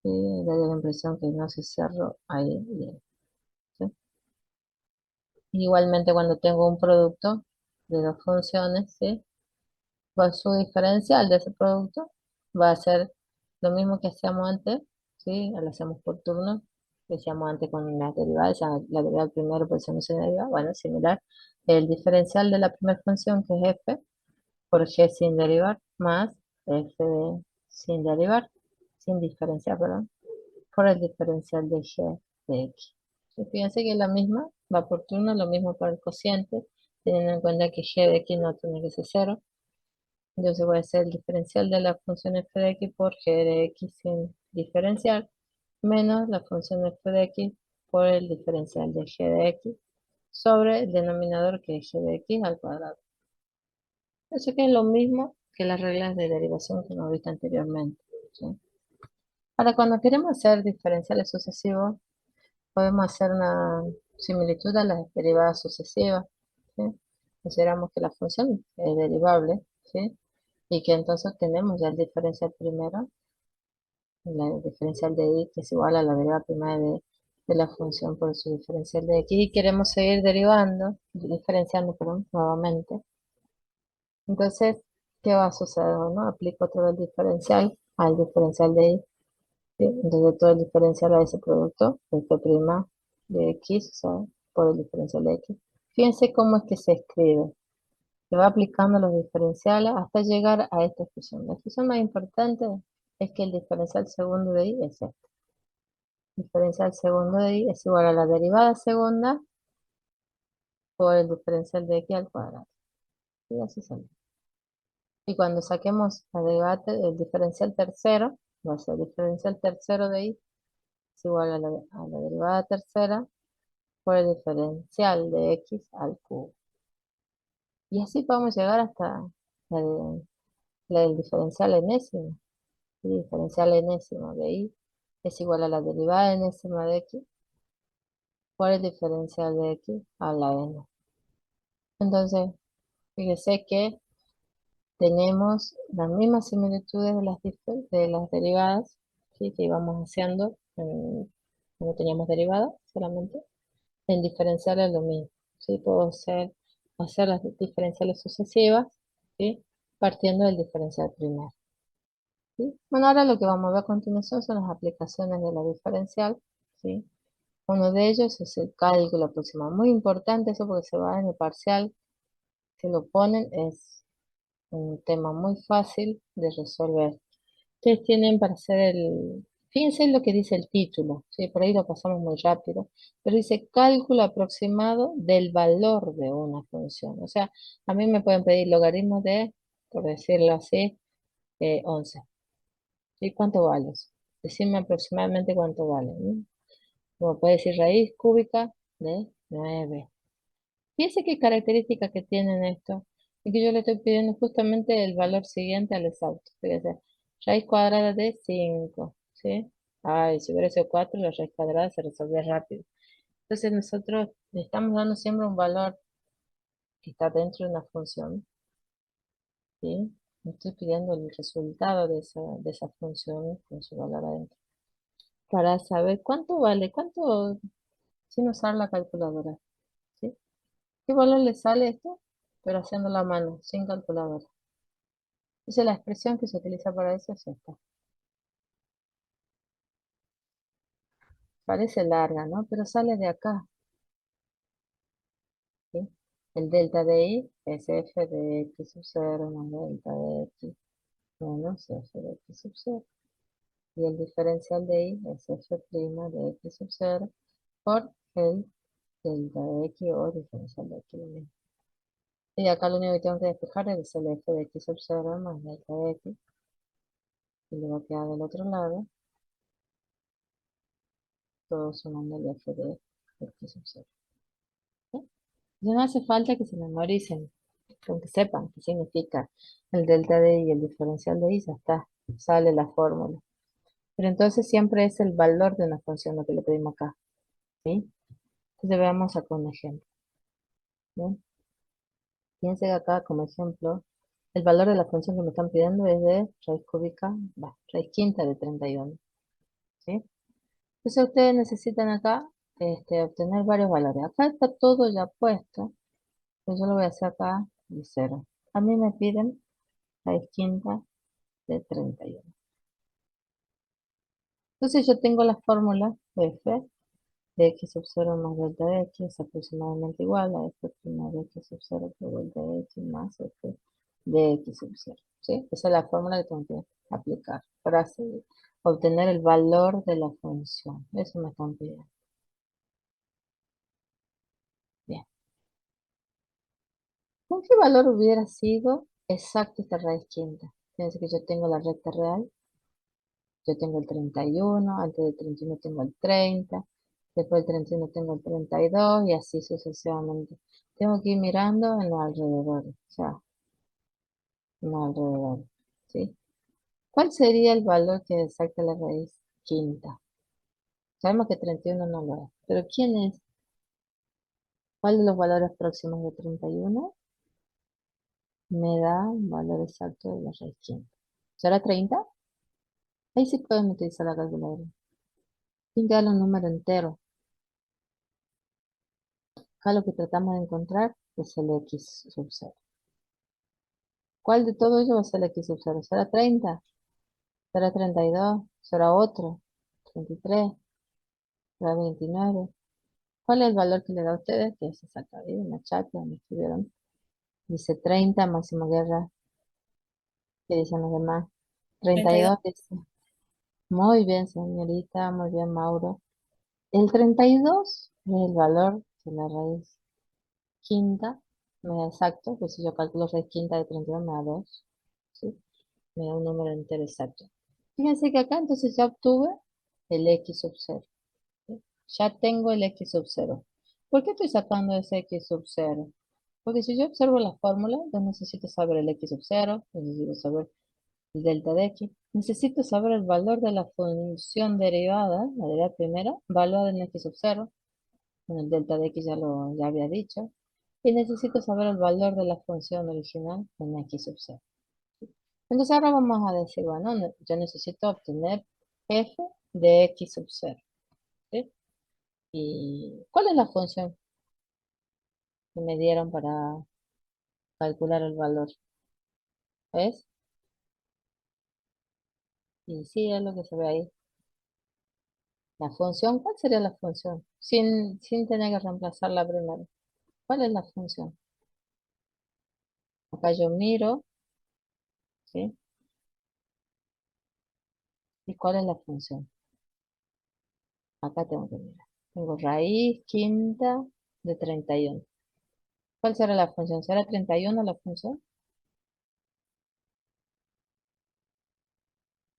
Speaker 1: y da la impresión que no se cerró ahí bien, ¿sí? Igualmente cuando tengo un producto de dos funciones, ¿sí?, pues su diferencial de ese producto va a ser lo mismo que hacíamos antes, ¿sí? Lo hacemos por turno, que hacíamos antes con las derivadas, ya la derivada primero por eso no se deriva, bueno, similar. El diferencial de la primera función, que es f, por g sin derivar, más sin derivar, sin diferenciar, perdón, por el diferencial de g de x. Y fíjense que es la misma, va por turno, lo mismo para el cociente, teniendo en cuenta que g de x no tiene que ser cero. Entonces voy a hacer el diferencial de la función f de x por g de x sin diferencial, menos la función f de x por el diferencial de g de x sobre el denominador, que es g de x al cuadrado. Eso que es lo mismo que las reglas de derivación que hemos visto anteriormente, ¿sí? Ahora, cuando queremos hacer diferenciales sucesivos, podemos hacer una similitud a las derivadas sucesivas, ¿sí? Consideramos que la función es derivable, ¿sí? Y que entonces tenemos ya el diferencial primero, la diferencial de y, que es igual a la derivada primera de la función por su diferencial de x, y queremos seguir derivando, diferenciando, perdón, nuevamente. Entonces, ¿qué va a suceder? ¿No? Aplico todo el diferencial al diferencial de y, ¿sí? Entonces todo el diferencial a ese producto, f' de x, o sea, por el diferencial de x. Fíjense cómo es que se escribe. Se va aplicando los diferenciales hasta llegar a esta expresión. La expresión más importante es que el diferencial segundo de y es este. El diferencial segundo de y es igual a la derivada segunda por el diferencial de x al cuadrado. Y así sale. Y cuando saquemos la derivada, el diferencial tercero, va a ser el diferencial tercero de y es igual a la derivada tercera por el diferencial de x al cubo. Y así podemos llegar hasta el diferencial enésimo. El diferencial enésimo de y es igual a la derivada enésima de x por el diferencial de x a la n. Entonces, fíjese que tenemos las mismas similitudes de de las derivadas, ¿sí? Que íbamos haciendo cuando teníamos derivadas solamente. En diferencial es lo mismo, ¿sí? Puedo hacer las diferenciales sucesivas, ¿sí? Partiendo del diferencial primero, ¿sí? Bueno, ahora lo que vamos a ver a continuación son las aplicaciones de la diferencial, ¿sí? Uno de ellos es el cálculo aproximado. Muy importante eso porque se va en el parcial. Si lo ponen es un tema muy fácil de resolver. Ustedes tienen para hacer fíjense en lo que dice el título, ¿sí? Por ahí lo pasamos muy rápido, pero dice cálculo aproximado del valor de una función. O sea, a mí me pueden pedir logaritmo de, por decirlo así, 11. ¿Y cuánto vale eso? Decirme aproximadamente cuánto vale, ¿no? Como puede decir raíz cúbica de 9. Fíjense qué características que tienen esto. Y que yo le estoy pidiendo justamente el valor siguiente al exacto. Fíjense, raíz cuadrada de 5, ¿sí? Ay, si hubiera sido 4, la raíz cuadrada se resolve rápido. Entonces nosotros le estamos dando siempre un valor que está dentro de una función, ¿sí? Le estoy pidiendo el resultado de esa función con su valor adentro. Para saber cuánto vale, cuánto, sin usar la calculadora, ¿sí? ¿Qué valor le sale esto? Pero haciendo la mano, sin calculadora. Entonces la expresión que se utiliza para eso es esta. Parece larga, ¿no? Pero sale de acá, ¿sí? El delta de i es f de x sub 0 más delta de x menos f de x sub 0. Y el diferencial de i es f' de x sub 0 por el delta de x o diferencial de x. Y acá lo único que tengo que despejar es el f de x sub 0 más delta de x. Y le va a quedar del otro lado, todo sumando el f de x sub 0. Ya no hace falta que se memoricen, con que sepan qué significa el delta de i y el diferencial de i, ya está, sale la fórmula. Pero entonces siempre es el valor de una función lo que le pedimos acá, ¿sí? Entonces veamos acá un ejemplo, ¿bien? Fíjense que acá como ejemplo, el valor de la función que me están pidiendo es de raíz cúbica, raíz quinta de 31, ¿sí? Entonces ustedes necesitan acá obtener varios valores. Acá está todo ya puesto, pues yo lo voy a hacer acá de cero. A mí me piden raíz quinta de 31. Entonces yo tengo la fórmula de f de x sub 0 más delta de x es aproximadamente igual a f' de x sub 0 por delta de x más f de x sub 0. ¿Sí? Esa es la fórmula que tengo que aplicar para obtener el valor de la función. Eso me están pidiendo. Bien. ¿Con qué valor hubiera sido exacto esta raíz quinta? Fíjense que yo tengo la recta real. Yo tengo el 31, antes del 31 tengo el 30, después del 31 tengo el 32 y así sucesivamente. Tengo que ir mirando en los alrededores, o sea, en los alrededores, ¿sí? ¿Cuál sería el valor que exacta la raíz quinta? Sabemos que 31 no lo es, pero ¿quién es? ¿Cuál de los valores próximos de 31 me da un valor exacto de la raíz quinta? ¿Será 30? Ahí sí pueden utilizar la calculadora. Tienen que darle un número entero. Acá lo que tratamos de encontrar es el x sub 0. ¿Cuál de todo ello va a ser el x sub 0? ¿Será 30? ¿Será 32? ¿Será otro? ¿33? ¿Será 29? ¿Cuál es el valor que le da a ustedes? Que se saca ahí en la chat, donde escribieron. Dice 30, Máximo Guerra. ¿Qué dicen los demás?
Speaker 3: 32.
Speaker 1: 32 dice. Muy bien, señorita. Muy bien, Mauro. El 32 es el valor de la raíz quinta. Me da exacto, pues si yo calculo raíz quinta de 32 me da 2. ¿Sí? Me da un número entero exacto. Fíjense que acá entonces ya obtuve el x sub 0. ¿Sí? Ya tengo el x sub 0. ¿Por qué estoy sacando ese x sub 0? Porque si yo observo la fórmula, yo necesito saber el x sub 0, necesito saber el delta de x, necesito saber el valor de la función derivada, la derivada primera, valuada en x sub 0. Con el delta de x ya había dicho. Y necesito saber el valor de la función original en x sub 0. Entonces ahora vamos a decir, bueno, yo necesito obtener f de x sub 0. ¿Sí? ¿Y cuál es la función que me dieron para calcular el valor? ¿Es? Y sí, es lo que se ve ahí. La función, ¿cuál sería la función? Sin tener que reemplazarla primero. ¿Cuál es la función? Acá yo miro, ¿sí? ¿Y cuál es la función? Acá tengo que mirar. Tengo raíz quinta de 31. ¿Cuál será la función? ¿Será 31 la función?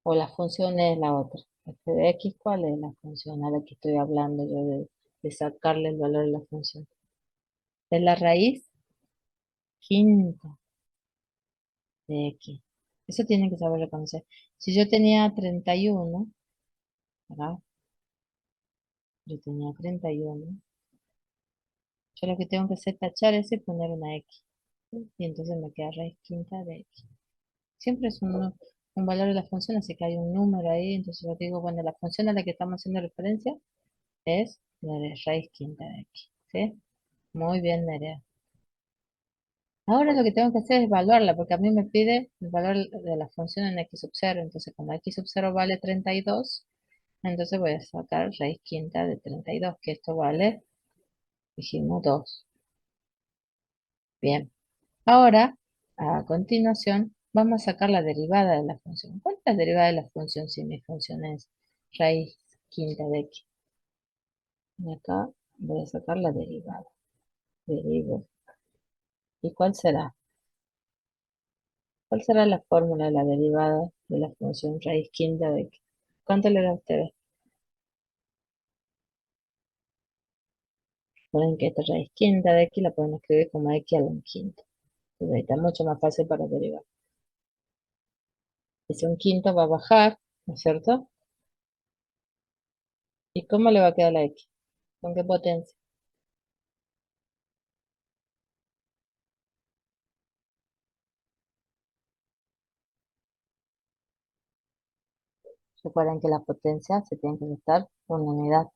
Speaker 1: ¿O la función es la otra? F de x, ¿cuál es la función a la que estoy hablando yo de sacarle el valor de la función? Es la raíz quinta de x. Eso tienen que saber reconocer. Si yo tenía 31, ¿verdad? Yo tenía 31. Yo lo que tengo que hacer es tachar ese y poner una x. Y entonces me queda raíz quinta de x. Siempre es un valor de la función, así que hay un número ahí. Entonces yo digo, bueno, la función a la que estamos haciendo referencia es la de raíz quinta de x. ¿Sí? Muy bien, Nerea. Ahora lo que tengo que hacer es evaluarla, porque a mí me pide el valor de la función en x sub 0. Entonces, como x sub 0 vale 32, entonces voy a sacar raíz quinta de 32, que esto vale, dijimos, 2. Bien. Ahora, a continuación, vamos a sacar la derivada de la función. ¿Cuál es la derivada de la función si mi función es raíz quinta de x? Y acá voy a sacar la derivada. Derivo. ¿Y cuál será? ¿Cuál será la fórmula de la derivada de la función raíz quinta de x? ¿Cuánto le da a ustedes? Recuerden que esta raíz quinta de x la pueden escribir como x a la quinta. Entonces ahí está mucho más fácil para derivar. Ese un quinto va a bajar, ¿no es cierto? ¿Y cómo le va a quedar la x? ¿Con qué potencia? Recuerden que la potencia se tiene que restar una unidad.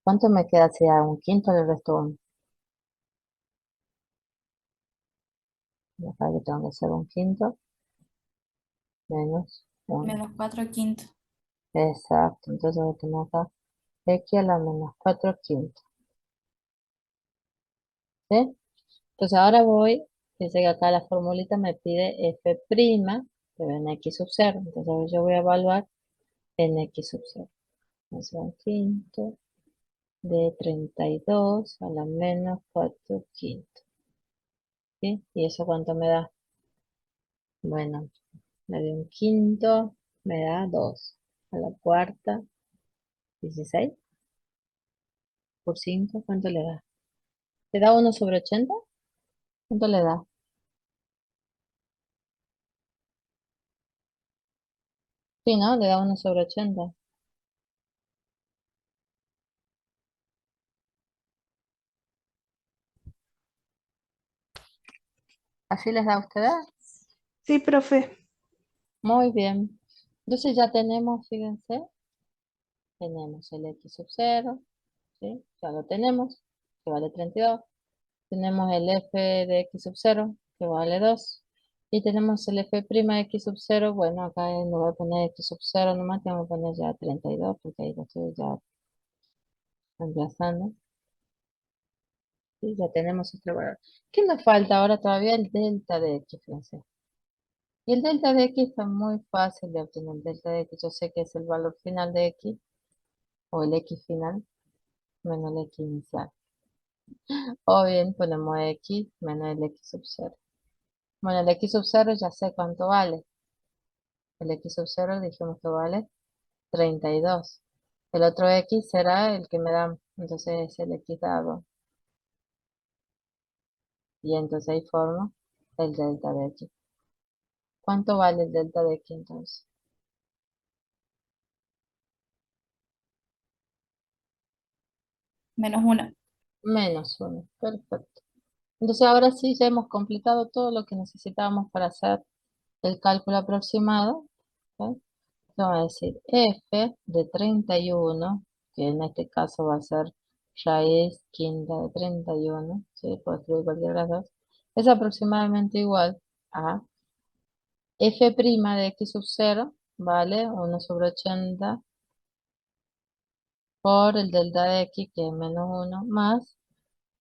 Speaker 1: ¿Cuánto me queda si a un quinto le resto uno? Acá que tengo que hacer un quinto menos uno.
Speaker 3: Menos 4 quintos.
Speaker 1: Exacto. Entonces voy a tener acá x a la menos 4 quintos. ¿Sí? Entonces ahora voy, dice que acá la formulita me pide f', pero en x sub 0. Entonces yo voy a evaluar en x sub 0. Entonces un quinto de 32 a la menos 4 quintos. ¿Sí? ¿Y eso cuánto me da? Bueno, me da un quinto, me da 2. A la cuarta, 16 por 5, ¿cuánto le da? ¿Le da 1/80? ¿Cuánto le da? Sí, ¿no? Le da 1/80. ¿Así les da a ustedes?
Speaker 4: Sí, profe.
Speaker 1: Muy bien. Entonces ya tenemos, fíjense, tenemos el x sub 0, ¿sí? Ya lo tenemos, que vale 32. Tenemos el f de x sub 0, que vale 2. Y tenemos el f' de x sub 0. Bueno, acá en lugar de poner x sub 0 nomás, tengo que poner ya 32, porque ahí lo estoy ya reemplazando. Y ya tenemos este valor. ¿Qué nos falta ahora todavía? El delta de x, fíjense. Y el delta de x está muy fácil de obtener. El delta de x, yo sé que es el valor final de x, o el x final, menos el x inicial. O bien ponemos x menos el x sub 0. Bueno, el x sub 0 ya sé cuánto vale. El x sub 0 dijimos que vale 32. El otro x será el que me da, entonces es el x dado. Y entonces ahí formo el delta de x. ¿Cuánto vale el delta de x entonces?
Speaker 3: Menos 1.
Speaker 1: Menos 1. Perfecto. Entonces ahora sí ya hemos completado todo lo que necesitábamos para hacer el cálculo aproximado. ¿Ok? Vamos a decir f de 31, que en este caso va a ser raíz quinta de 31, ¿sí? Puedo escribir cualquiera de las dos, es aproximadamente igual a f' de x sub 0, ¿vale? 1/80 por el delta de x, que es menos 1, más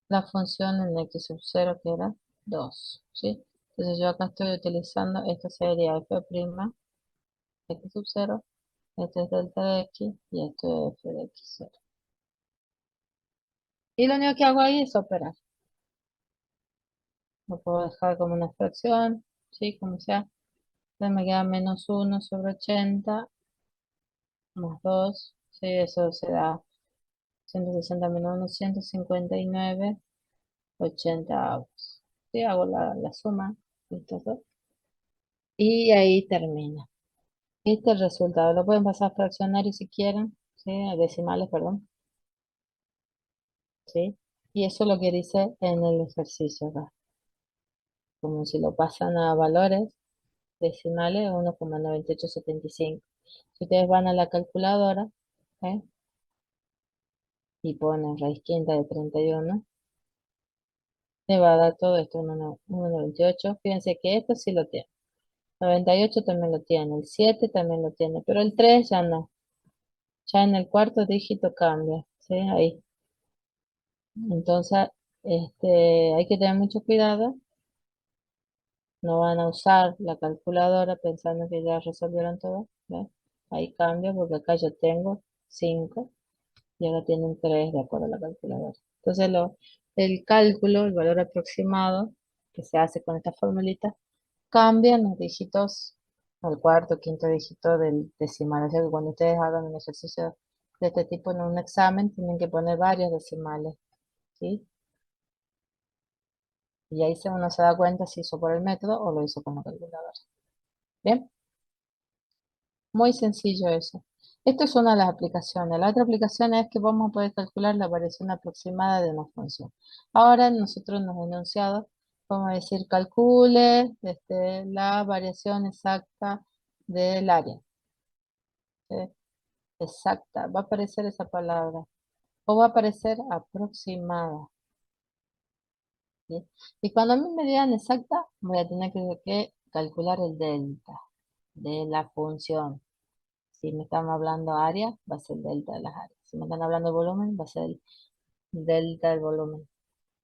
Speaker 1: la función en x sub 0, que era 2, ¿sí? Entonces yo acá estoy utilizando, esto sería f' x sub 0, este es delta de x y esto es f de x 0. Y lo único que hago ahí es operar. Lo puedo dejar como una fracción, ¿sí? Como sea. Entonces me queda menos 1/80 más 2, ¿sí? Eso se da 160 menos 1, 159, 80 avos. ¿Sí? Hago la suma de estos dos. Y ahí termina. Este es el resultado. Lo pueden pasar a fraccionario si quieren, ¿sí? A decimales, perdón, ¿sí? Y eso es lo que dice en el ejercicio acá. Como si lo pasan a valores decimales, 1,9875. Si ustedes van a la calculadora, ¿eh? Y ponen raíz quinta de 31, le va a dar todo esto, 1,98. Fíjense que esto sí lo tiene. 98 también lo tiene, el 7 también lo tiene, pero el 3 ya no. Ya en el cuarto dígito cambia, ¿sí? Ahí. Entonces, hay que tener mucho cuidado. No van a usar la calculadora pensando que ya resolvieron todo, ¿ves? Ahí cambia porque acá yo tengo 5 y ahora tienen 3 de acuerdo a la calculadora. Entonces, el cálculo, el valor aproximado que se hace con esta formulita, cambian los dígitos al cuarto, quinto dígito del decimal. O sea que cuando ustedes hagan un ejercicio de este tipo en un examen, tienen que poner varios decimales, ¿sí? Y ahí uno se da cuenta si hizo por el método o lo hizo con la calculadora. Bien, muy sencillo eso. Esto es una de las aplicaciones. La otra aplicación es que vamos a poder calcular la variación aproximada de una función. Ahora nosotros en los enunciados vamos a decir calcule la variación exacta del área. ¿Sí? Exacta, va a aparecer esa palabra. O va a aparecer aproximada. ¿Sí? Y cuando a mí me digan exacta, voy a tener que calcular el delta de la función. Si me están hablando área, va a ser el delta de las áreas. Si me están hablando de volumen, va a ser el delta del volumen.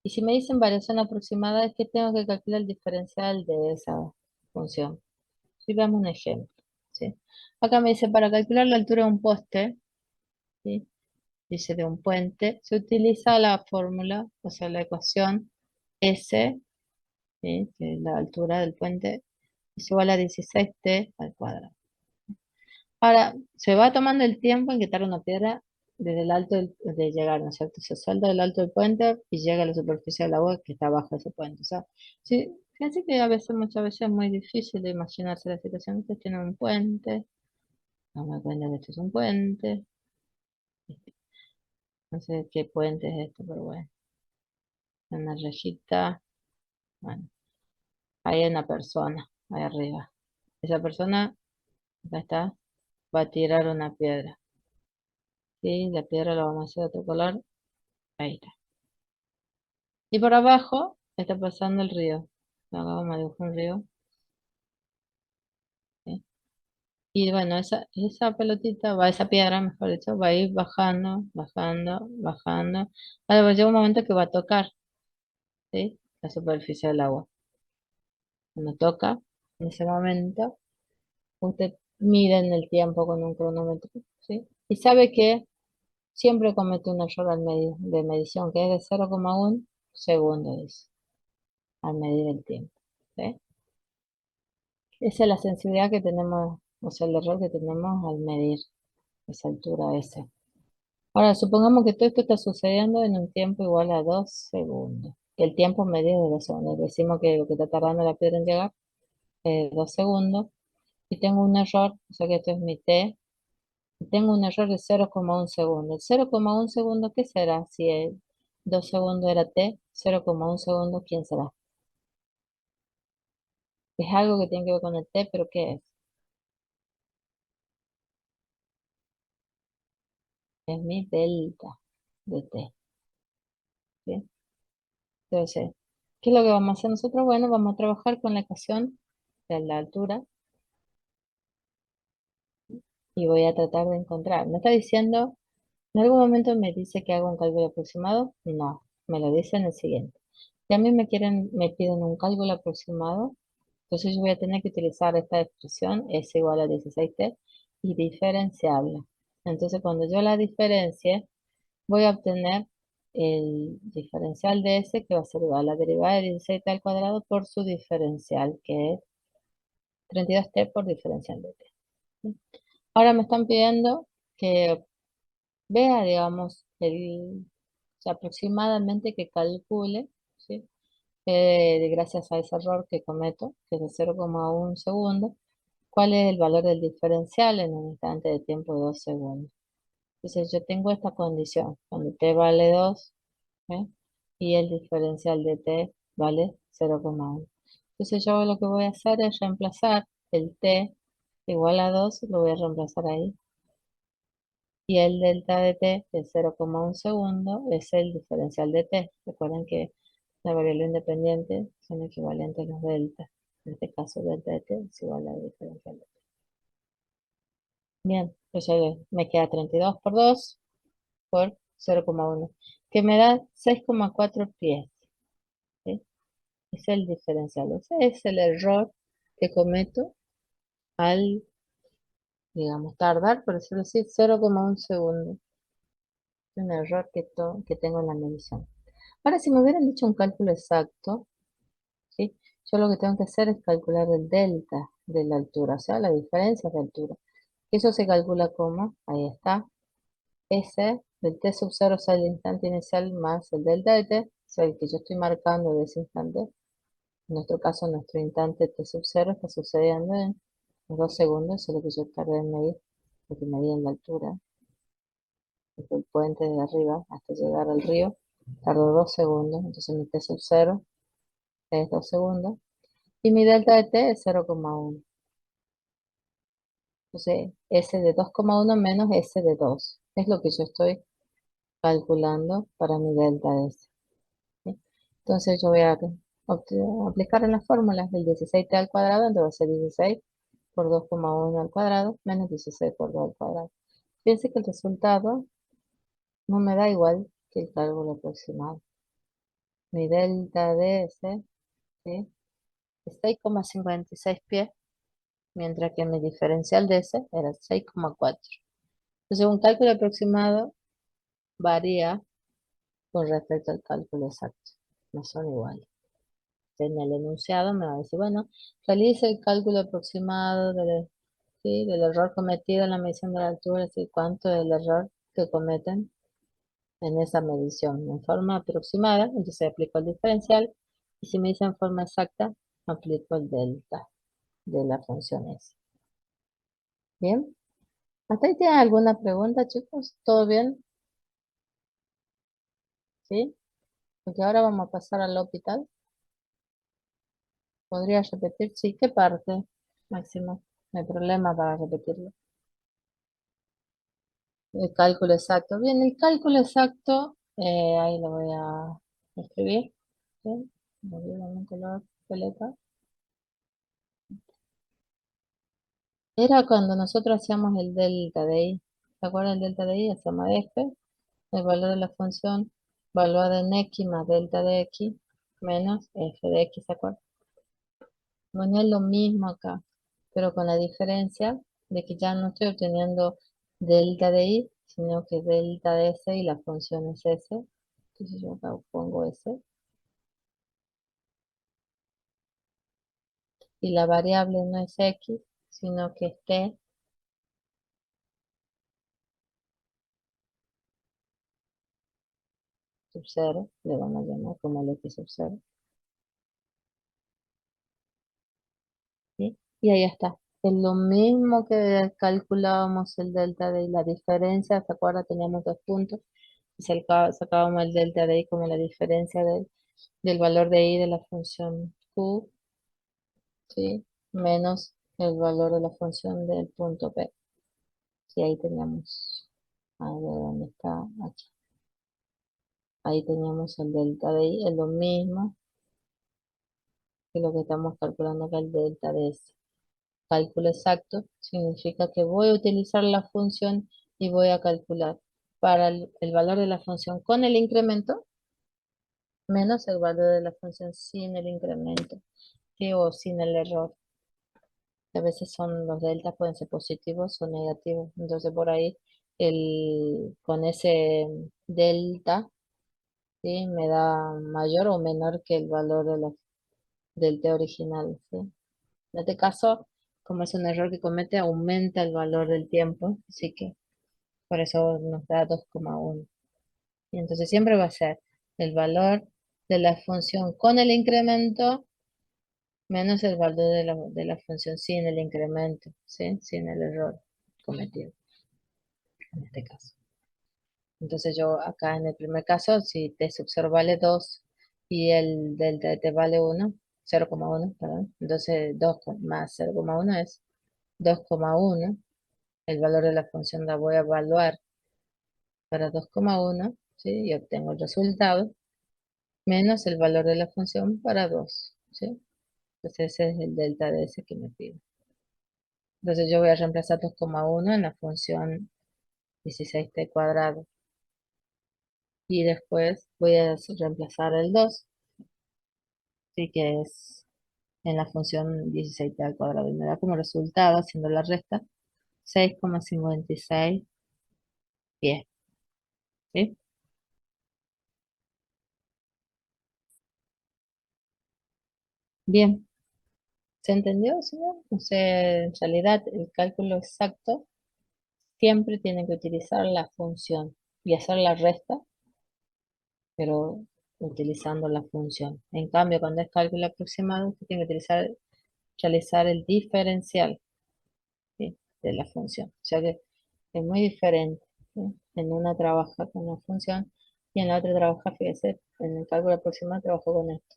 Speaker 1: Y si me dicen variación aproximada, es que tengo que calcular el diferencial de esa función. Si veamos un ejemplo, ¿sí? Acá me dice, para calcular la altura de un poste, ¿sí? Dice de un puente, se utiliza la fórmula, o sea, la ecuación S, ¿sí? Que es la altura del puente, es igual a 16t al cuadrado. Ahora, se va tomando el tiempo en que tarda una piedra desde el alto de llegar, ¿no es cierto? Se salta del alto del puente y llega a la superficie del agua que está abajo de ese puente. O sea, sí, fíjense que a veces, muchas veces es muy difícil de imaginarse la situación. Ustedes tienen un puente, no me cuenta que esto es un puente, no sé qué puente es esto, pero bueno, una rejita, bueno, ahí hay una persona, ahí arriba. Esa persona, acá está, va a tirar una piedra. Sí, la piedra la vamos a hacer de otro color, ahí está. Y por abajo está pasando el río. Acá vamos a dibujar un río. ¿Sí? Y bueno, esa pelotita, esa piedra, mejor dicho, va a ir bajando, bajando, bajando. Ahora llega un momento que va a tocar, ¿sí? La superficie del agua. Cuando toca, en ese momento, usted mide en el tiempo con un cronómetro, ¿sí? Y sabe que siempre comete un error de medición, que es de 0,1 segundo, dice, al medir el tiempo. ¿Sí? Esa es la sensibilidad que tenemos, o sea, el error que tenemos al medir esa altura S. Ahora, supongamos que todo esto está sucediendo en un tiempo igual a 2 segundos. Que el tiempo medio de 2 segundos. Decimos que lo que está tardando la piedra en llegar es 2 segundos. Y tengo un error, o sea que esto es mi T. Y tengo un error de 0,1 segundo. ¿El 0,1 segundo qué será? Si 2 segundos era t, 0,1 segundo, ¿quién será? Es algo que tiene que ver con el t, pero ¿qué es? Es mi delta de t. ¿Sí? Entonces, ¿qué es lo que vamos a hacer nosotros? Bueno, vamos a trabajar con la ecuación de la altura y voy a tratar de encontrar. ¿Me está diciendo, en algún momento me dice que haga un cálculo aproximado? No, me lo dice en el siguiente. Si a mí me piden un cálculo aproximado, entonces yo voy a tener que utilizar esta expresión, s igual a 16t, y diferenciarla. Entonces cuando yo la diferencie, voy a obtener el diferencial de s, que va a ser igual a la derivada de 16t al cuadrado por su diferencial, que es 32t por diferencial de t. Ahora me están pidiendo que vea, digamos, o sea, aproximadamente que calcule, ¿sí? Gracias a ese error que cometo, que es de 0,1 segundo, cuál es el valor del diferencial en un instante de tiempo de 2 segundos. Entonces yo tengo esta condición, cuando t vale 2, ¿eh? Y el diferencial de t vale 0,1. Entonces yo lo que voy a hacer es reemplazar el t igual a 2, lo voy a reemplazar ahí. Y el delta de t de 0,1 segundo es el diferencial de t. Recuerden que la variable independiente son equivalentes a los deltas. En este caso, delta de t es igual a la diferencial de t. Bien, pues ya me queda 32 por 2 por 0,1, que me da 6,4 pies. ¿Sí? Es el diferencial. Ese es el error que cometo al, digamos, tardar, por decirlo así, 0,1 segundo. Es un error que tengo en la medición. Ahora, si me hubieran dicho un cálculo exacto, ¿sí? Yo lo que tengo que hacer es calcular el delta de la altura, o sea, la diferencia de altura. Eso se calcula como, ahí está, S del t sub 0, o sea, el instante inicial más el delta de t, o sea, el que yo estoy marcando de ese instante. En nuestro caso, nuestro instante t sub 0 está sucediendo en 2 segundos, eso es lo que yo tardé en medir, porque medí en la altura, desde el puente de arriba hasta llegar al río, tardó 2 segundos, entonces mi t sub 0 es 2 segundos, y mi delta de t es 0,1. Entonces, S de 2,1 menos S de 2 es lo que yo estoy calculando para mi delta de S. ¿Sí? Entonces, yo voy a aplicar en las fórmulas el 16t al cuadrado, entonces va a ser 16 por 2,1 al cuadrado menos 16 por 2 al cuadrado. Fíjense que el resultado no me da igual que el cálculo aproximado. Mi delta de S, ¿sí? Es 6,56 pies, mientras que mi diferencial de S era 6,4. Entonces, un cálculo aproximado varía con respecto al cálculo exacto. No son iguales. En el enunciado me va a decir, bueno, realice el cálculo aproximado ¿sí? Del error cometido en la medición de la altura, ¿sí? Cuánto es el error que cometen en esa medición. En forma aproximada, entonces aplico el diferencial. Y si me dice en forma exacta, aplico el delta de la función S. ¿Bien? ¿Hasta ahí tienen alguna pregunta, chicos? ¿Todo bien? ¿Sí? Porque ahora vamos a pasar al hospital. ¿Podrías repetir? Sí, ¿qué parte, Máximo? No hay problema para repetirlo. El cálculo exacto. Bien, el cálculo exacto, ahí lo voy a escribir. ¿Sí? Me olvidé un color violeta. Era cuando nosotros hacíamos el delta de i. ¿Se acuerdan del delta de i? Hacemos este, el valor de la función valuada en x más delta de x menos f de x, ¿se acuerdan? Bueno, es lo mismo acá, pero con la diferencia de que ya no estoy obteniendo delta de i, sino que delta de s y la función es s. Entonces yo acá pongo s. Y la variable no es x, sino que es t sub 0, le vamos a llamar como el x sub 0. ¿Sí? Y ahí está. Es lo mismo que calculábamos el delta de i, la diferencia, ¿se acuerdan? Teníamos dos puntos. y sacábamos el delta de i como la diferencia del valor de i de la función q, ¿sí? Menos el valor de la función del punto p. Y ahí teníamos, a ver dónde está, aquí. Ahí teníamos el delta de i, es lo mismo que lo que estamos calculando acá, el delta de s. Cálculo exacto significa que voy a utilizar la función y voy a calcular para el valor de la función con el incremento menos el valor de la función sin el incremento, ¿sí? O sin el error. A veces los deltas pueden ser positivos o negativos. Entonces por ahí con ese delta, ¿sí? Me da mayor o menor que el valor del t original, ¿sí? En este caso, como es un error que comete, aumenta el valor del tiempo, así que por eso nos da 2,1. Y entonces siempre va a ser el valor de la función con el incremento menos el valor de la función sin el incremento, ¿sí? Sin el error cometido, en este caso. Entonces yo acá en el primer caso, si t sub 0 vale 2 y el delta de t vale 1, 0,1, perdón, entonces 2 más 0,1 es 2,1. El valor de la función la voy a evaluar para 2,1, ¿sí? Y obtengo el resultado, menos el valor de la función para 2, ¿sí? Entonces ese es el delta de S que me pide. Entonces yo voy a reemplazar 2,1 en la función 16t cuadrado. Y después voy a reemplazar el 2, ¿sí? Que es en la función 16t al cuadrado. Y me da como resultado, haciendo la resta, 6,56 pies, ¿sí? Bien. ¿Se entendió, señor? O sea, en realidad el cálculo exacto siempre tiene que utilizar la función y hacer la resta, pero utilizando la función. En cambio, cuando es cálculo aproximado, usted tiene que realizar el diferencial, ¿sí? De la función. O sea que es muy diferente, ¿sí? En una trabaja con la función y en la otra trabaja, fíjese, en el cálculo aproximado trabajo con esto.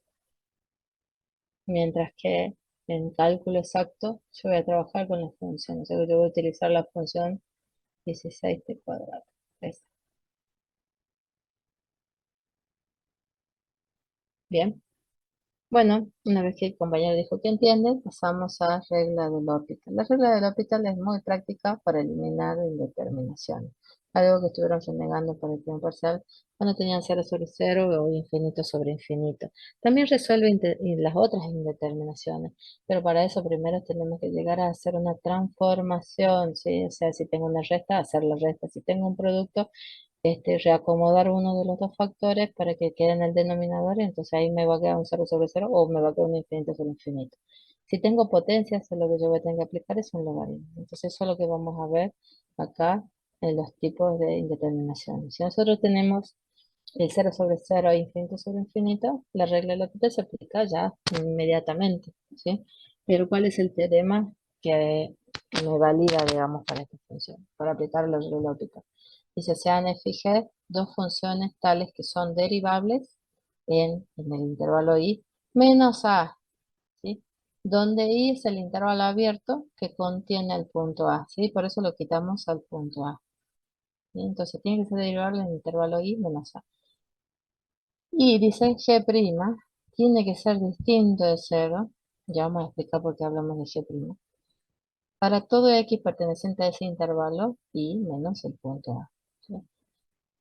Speaker 1: Mientras que en cálculo exacto yo voy a trabajar con la función. O sea que yo voy a utilizar la función 16t cuadrado. ¿Ves? Bien. Bueno, una vez que el compañero dijo que entiende, pasamos a regla del L'Hopital. La regla del L'Hopital es muy práctica para eliminar indeterminaciones. Algo que estuvieron renegando para el tiempo parcial cuando tenían cero sobre cero o infinito sobre infinito. También resuelve y las otras indeterminaciones, pero para eso primero tenemos que llegar a hacer una transformación, ¿sí? O sea, si tengo una resta, hacer la resta. Si tengo un producto, reacomodar uno de los dos factores para que quede en el denominador, y entonces ahí me va a quedar un cero sobre cero o me va a quedar un infinito sobre infinito. Si tengo potencias, lo que yo voy a tener que aplicar es un logaritmo. Entonces eso es lo que vamos a ver acá en los tipos de indeterminaciones. Si nosotros tenemos el cero sobre cero e infinito sobre infinito, la regla de L'Hopital se aplica ya inmediatamente, ¿sí? Pero ¿cuál es el teorema que me valida, digamos, para esta función, para aplicar la regla de L'Hopital? Dice, se han fijado dos funciones tales que son derivables en el intervalo i menos a, ¿sí? Donde i es el intervalo abierto que contiene el punto a, ¿sí? Por eso lo quitamos al punto a, ¿sí? Entonces tiene que ser derivable en el intervalo i menos a. Y dice G' tiene que ser distinto de cero, ya vamos a explicar por qué hablamos de G', para todo x perteneciente a ese intervalo y menos el punto a, ¿sí?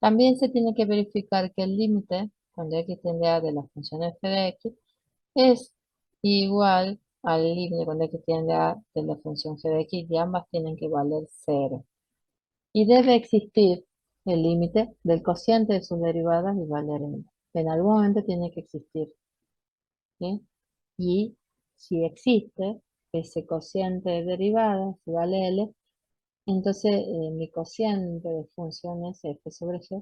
Speaker 1: También se tiene que verificar que el límite, cuando x tiende a de la función f de x, es igual al límite cuando x tiende a de la función g de x, y ambas tienen que valer cero. Y debe existir el límite del cociente de sus derivadas y valer 1. En algún momento tiene que existir, ¿sí? Y si existe ese cociente de derivadas, si vale L, entonces mi cociente de funciones f sobre g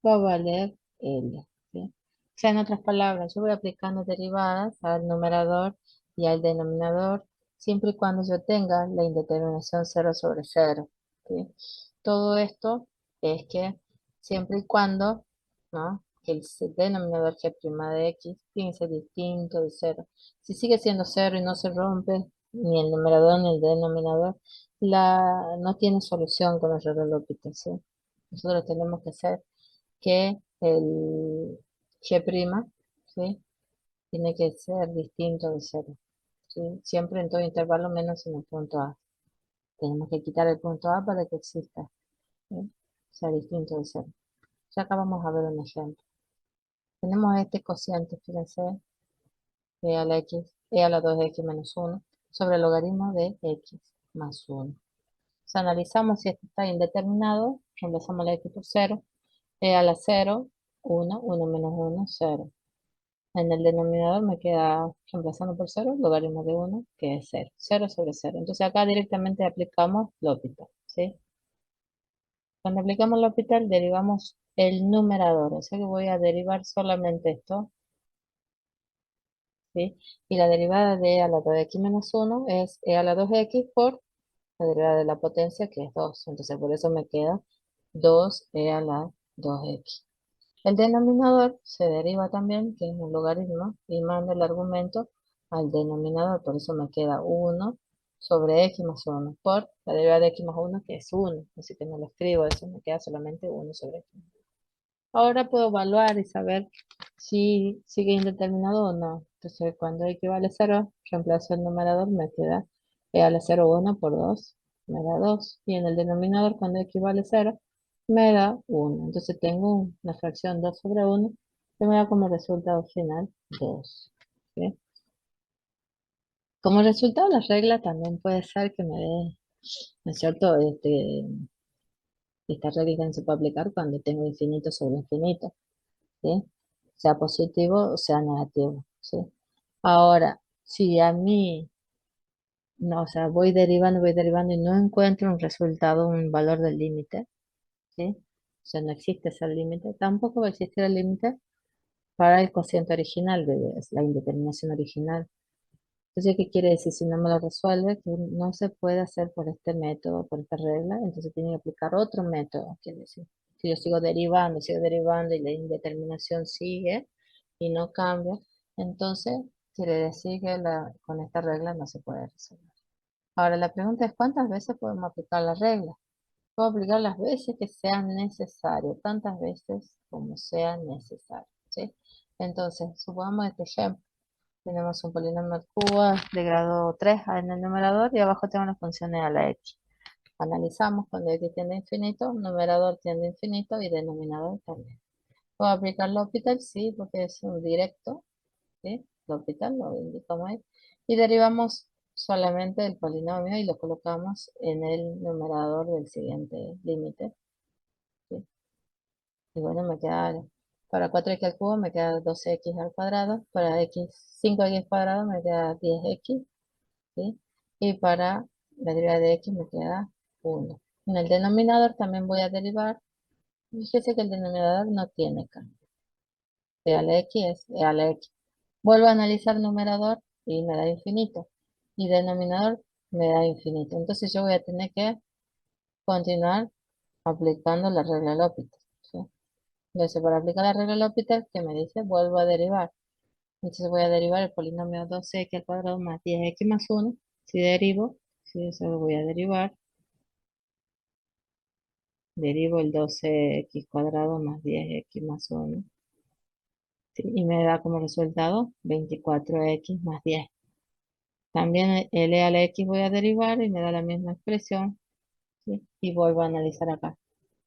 Speaker 1: va a valer L, ¿sí? O sea, en otras palabras, yo voy aplicando derivadas al numerador y al denominador siempre y cuando yo tenga la indeterminación cero sobre cero, ¿sí? Todo esto es que siempre y cuando ¿no? Que el denominador g' de x tiene que ser distinto de cero. Si sigue siendo cero y no se rompe ni el numerador ni el denominador, no tiene solución con el regla L'Hopital, ¿sí? Nosotros tenemos que hacer que el g', ¿sí? Tiene que ser distinto de cero, ¿sí? Siempre en todo intervalo menos en el punto A. Tenemos que quitar el punto A para que exista, ¿sí? Sea distinto de cero. Ya acá vamos a ver un ejemplo. Tenemos este cociente, fíjense, e a la x, e a la 2x menos 1 sobre el logaritmo de x más 1. Si analizamos si esto está indeterminado, reemplazamos la x por 0, e a la 0, 1, 1 menos 1, 0. En el denominador me queda, reemplazando por 0, logaritmo de 1, que es 0. 0 sobre 0. Entonces acá directamente aplicamos L'Hopital, ¿sí? Cuando aplicamos L'Hopital derivamos el numerador. O sea que voy a derivar solamente esto, ¿sí? Y la derivada de e a la 2x menos 1 es e a la 2x por la derivada de la potencia, que es 2. Entonces por eso me queda 2e a la 2x. El denominador se deriva también, que es un logaritmo, y manda el argumento al denominador. Por eso me queda 1 sobre x más 1 por la derivada de x más 1, que es 1. Así que no lo escribo, eso me queda solamente 1 sobre x. Ahora puedo evaluar y saber si sigue indeterminado o no. Entonces, cuando x vale 0, reemplazo el numerador, me queda e a la 0, 1 por 2, me da 2. Y en el denominador, cuando x vale 0, me da 1. Entonces tengo una fracción 2 sobre 1, que me da como resultado final 2. ¿Sí? Como resultado, la regla también puede ser que me dé, ¿no es cierto? Esta regla no se puede aplicar cuando tengo infinito sobre infinito, ¿sí? Sea positivo o sea negativo, ¿sí? Ahora, si a mí, no, o sea, voy derivando y no encuentro un resultado, un valor del límite, ¿sí? O sea, no existe ese límite, tampoco va a existir el límite para el cociente original, de la indeterminación original. Entonces, ¿qué quiere decir? Si no me lo resuelve, que no se puede hacer por este método, por esta regla, entonces tiene que aplicar otro método. Quiere decir, si yo sigo derivando y la indeterminación sigue y no cambia, entonces quiere decir que con esta regla no se puede resolver. Ahora, la pregunta es, ¿cuántas veces podemos aplicar la regla? Puedo aplicar las veces que sean necesarias, tantas veces como sea necesario, ¿sí? Entonces, supongamos este ejemplo. Tenemos un polinomio cubo de grado 3 en el numerador y abajo tengo las funciones a la x. Analizamos cuando x tiende a infinito, numerador tiende a infinito y denominador también. ¿Puedo aplicar L'Hopital? Sí, porque es un directo, ¿sí? L'Hopital lo indicamos ahí. Y derivamos solamente el polinomio y lo colocamos en el numerador del siguiente límite, ¿sí? Y bueno, me queda, para 4x al cubo me queda 12x al cuadrado, para 5x cuadrado me queda 10x, ¿sí? Y para la derivada de x me queda 1. En el denominador también voy a derivar. Fíjese que el denominador no tiene cambio. E a la x es e a la x. Vuelvo a analizar numerador y me da infinito. Y denominador me da infinito. Entonces yo voy a tener que continuar aplicando la regla L'Hopital, ¿sí? Entonces para aplicar la regla L'Hopital, ¿qué me dice? Vuelvo a derivar. Entonces voy a derivar el polinomio 12x al cuadrado más 10x más 1. Si derivo, si eso lo voy a derivar, derivo el 12x cuadrado más 10x más 1. ¿Sí? Y me da como resultado 24x más 10. También el e a la x voy a derivar y me da la misma expresión, ¿sí? Y vuelvo a analizar acá.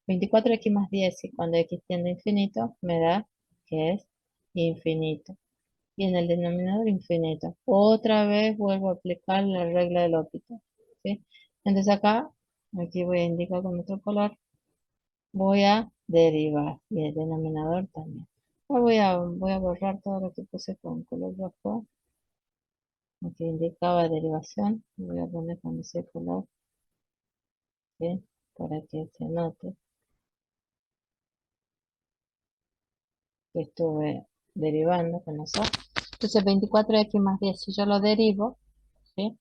Speaker 1: 24x más 10, y cuando x tiende a infinito, me da que es infinito. Y en el denominador infinito. Otra vez vuelvo a aplicar la regla del L'Hopital, ¿sí? Entonces acá, aquí voy a indicar con otro color, voy a derivar y el denominador también. Ahora voy a borrar todo lo que puse con color rojo. Aquí indicaba derivación. Voy a poner con ese color, ¿sí? Para que se note que estuve derivando con eso. Entonces 24x más 10, si yo lo derivo, ¿sí?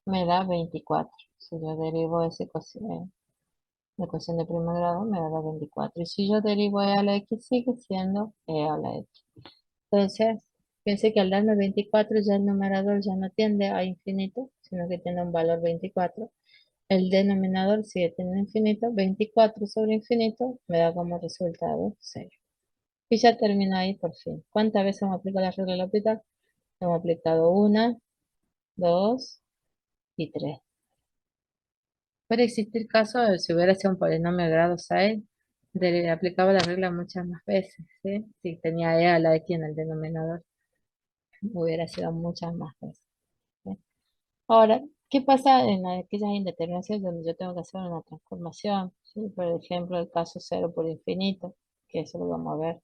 Speaker 1: Me da 24. Si yo derivo ese cociente, La ecuación de primer grado me da 24. Y si yo derivo e a la x, sigue siendo e a la x. Entonces, pensé que al darme 24 ya el numerador ya no tiende a infinito, sino que tiene un valor 24. El denominador sigue teniendo infinito. 24 sobre infinito me da como resultado 0. Y ya termino ahí por fin. ¿Cuántas veces hemos aplicado la regla del hospital? Hemos aplicado una, dos y tres. Puede existir casos de si hubiera sido un polinomio de grado 6, aplicaba la regla muchas más veces, ¿sí? Si tenía e a la x en el denominador, hubiera sido muchas más veces, ¿sí? Ahora, ¿qué pasa en aquellas indeterminaciones donde yo tengo que hacer una transformación? ¿Sí? Por ejemplo, el caso cero por infinito, que eso lo vamos a ver.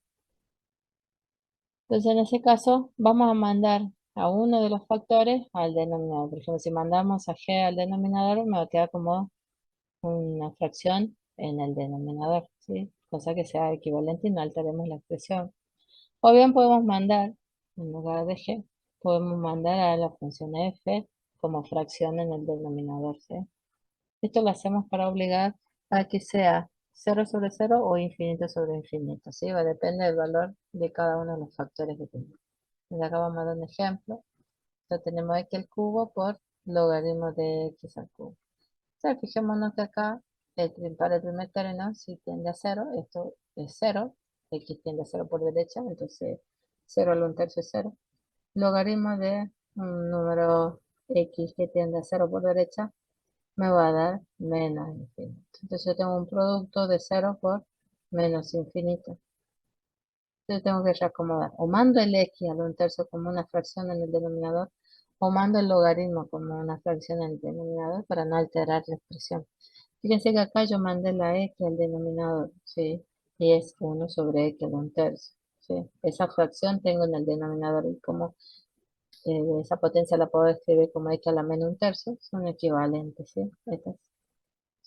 Speaker 1: Entonces, en ese caso, vamos a mandar a uno de los factores al denominador. Por ejemplo, si mandamos a g al denominador, me va a quedar como una fracción en el denominador, ¿sí? Cosa que sea equivalente y no alteremos la expresión. O bien podemos mandar, en lugar de g, podemos mandar a la función f como fracción en el denominador, ¿sí? Esto lo hacemos para obligar a que sea cero sobre cero o infinito sobre infinito, ¿sí? Va a depender del valor de cada uno de los factores que tenemos. Y acá vamos a dar un ejemplo. Entonces tenemos x al cubo por logaritmo de x al cubo. Sea, fijémonos que acá para el primer término, si tiende a cero, esto es cero, x tiende a cero por derecha, entonces 0 al 1/3 es cero. Logaritmo de un número x que tiende a cero por derecha me va a dar menos infinito. Entonces yo tengo un producto de cero por menos infinito. Entonces tengo que reacomodar. O mando el x al 1/3 como una fracción en el denominador, o mando el logaritmo como una fracción en el denominador para no alterar la expresión. Fíjense que acá yo mandé la x al denominador, ¿sí? Y es 1 sobre x al 1/3, ¿sí? Esa fracción tengo en el denominador y como esa potencia la puedo escribir como x a la menos 1/3, son equivalentes, ¿sí? Estas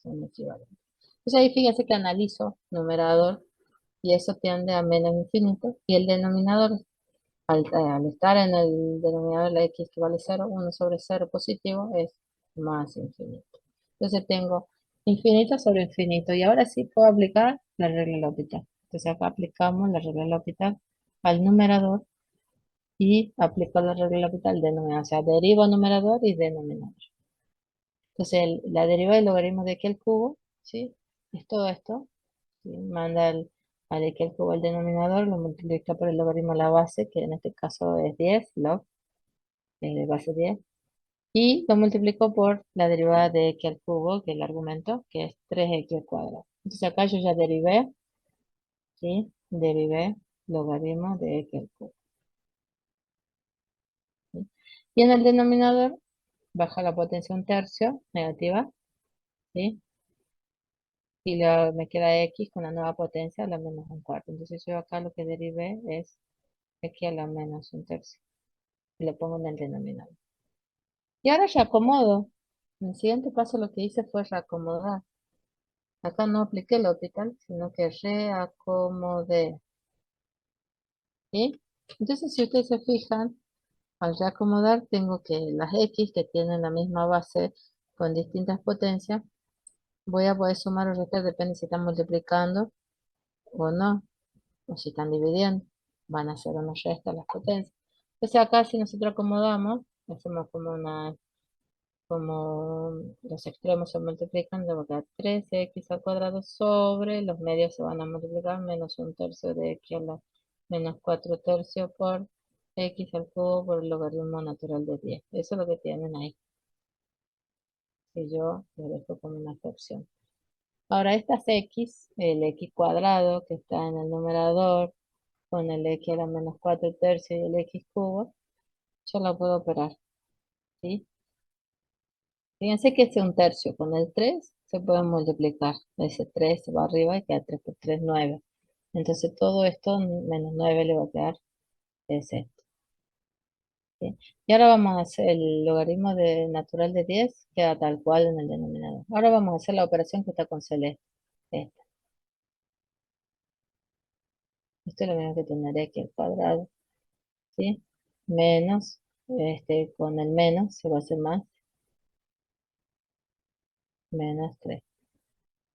Speaker 1: son equivalentes. Entonces ahí fíjense que analizo numerador y eso tiende a menos infinito y el denominador al estar en el denominador la x que vale 0, 1 sobre 0 positivo es más infinito. Entonces tengo infinito sobre infinito y ahora sí puedo aplicar la regla del hospital. Entonces acá aplicamos la regla del hospital al numerador y aplico la regla del hospital al denominador. O sea, derivo numerador y denominador. Entonces la deriva del logaritmo de aquí al cubo, ¿sí? Es todo esto. ¿Sí? Manda al x al cubo al denominador, lo multiplica por el logaritmo a la base, que en este caso es 10, log, base 10. Y lo multiplico por la derivada de x al cubo, que es el argumento, que es 3x al cuadrado. Entonces acá yo ya derivé, ¿sí? Derivé logaritmo de x al cubo. ¿Sí? Y en el denominador baja la potencia un tercio, negativa, ¿sí? Y me queda x con la nueva potencia, la menos un cuarto. Entonces yo acá lo que derivé es x a la menos un tercio. Y lo pongo en el denominador. Y ahora ya acomodo. En el siguiente paso lo que hice fue reacomodar. Acá no apliqué el hospital, sino que reacomodé. ¿Sí? Entonces, si ustedes se fijan, al reacomodar tengo que las x que tienen la misma base con distintas potencias, voy a poder sumar o restar, depende si están multiplicando o no, o si están dividiendo. Van a ser una resta las potencias. Entonces acá si nosotros acomodamos, hacemos como los extremos se multiplican, le va a quedar 3x al cuadrado sobre, los medios se van a multiplicar, menos un tercio de x a la menos 4 tercios por x al cubo por el logaritmo natural de 10. Eso es lo que tienen ahí. Y yo lo dejo como una fracción. Ahora estas x, el x cuadrado que está en el numerador, con el x a la menos 4 tercios y el x cubo, yo lo puedo operar, ¿sí? Fíjense que ese un tercio con el 3 se puede multiplicar. Ese 3 se va arriba y queda 3 por 3, 9. Entonces todo esto menos 9 le va a quedar es esto. ¿Sí? Y ahora vamos a hacer el logaritmo de natural de 10, queda tal cual en el denominador. Ahora vamos a hacer la operación que está con celeste. Esta. Esto es lo mismo que tener x al cuadrado, ¿sí? Menos, con el menos se va a hacer más, menos 3.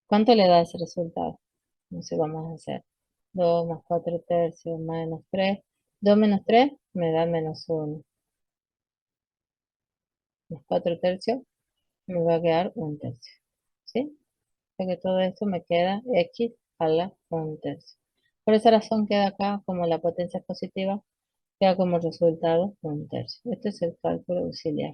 Speaker 1: ¿Cuánto le da ese resultado? Entonces vamos a hacer 2 más 4 tercios menos 3. 2 menos 3 me da menos 1. Más 4 tercios me va a quedar 1 tercio. ¿Sí? Porque todo esto me queda x a la 1 tercio. Por esa razón queda acá como la potencia es positiva, queda como resultado 1 tercio. Este es el cálculo auxiliar.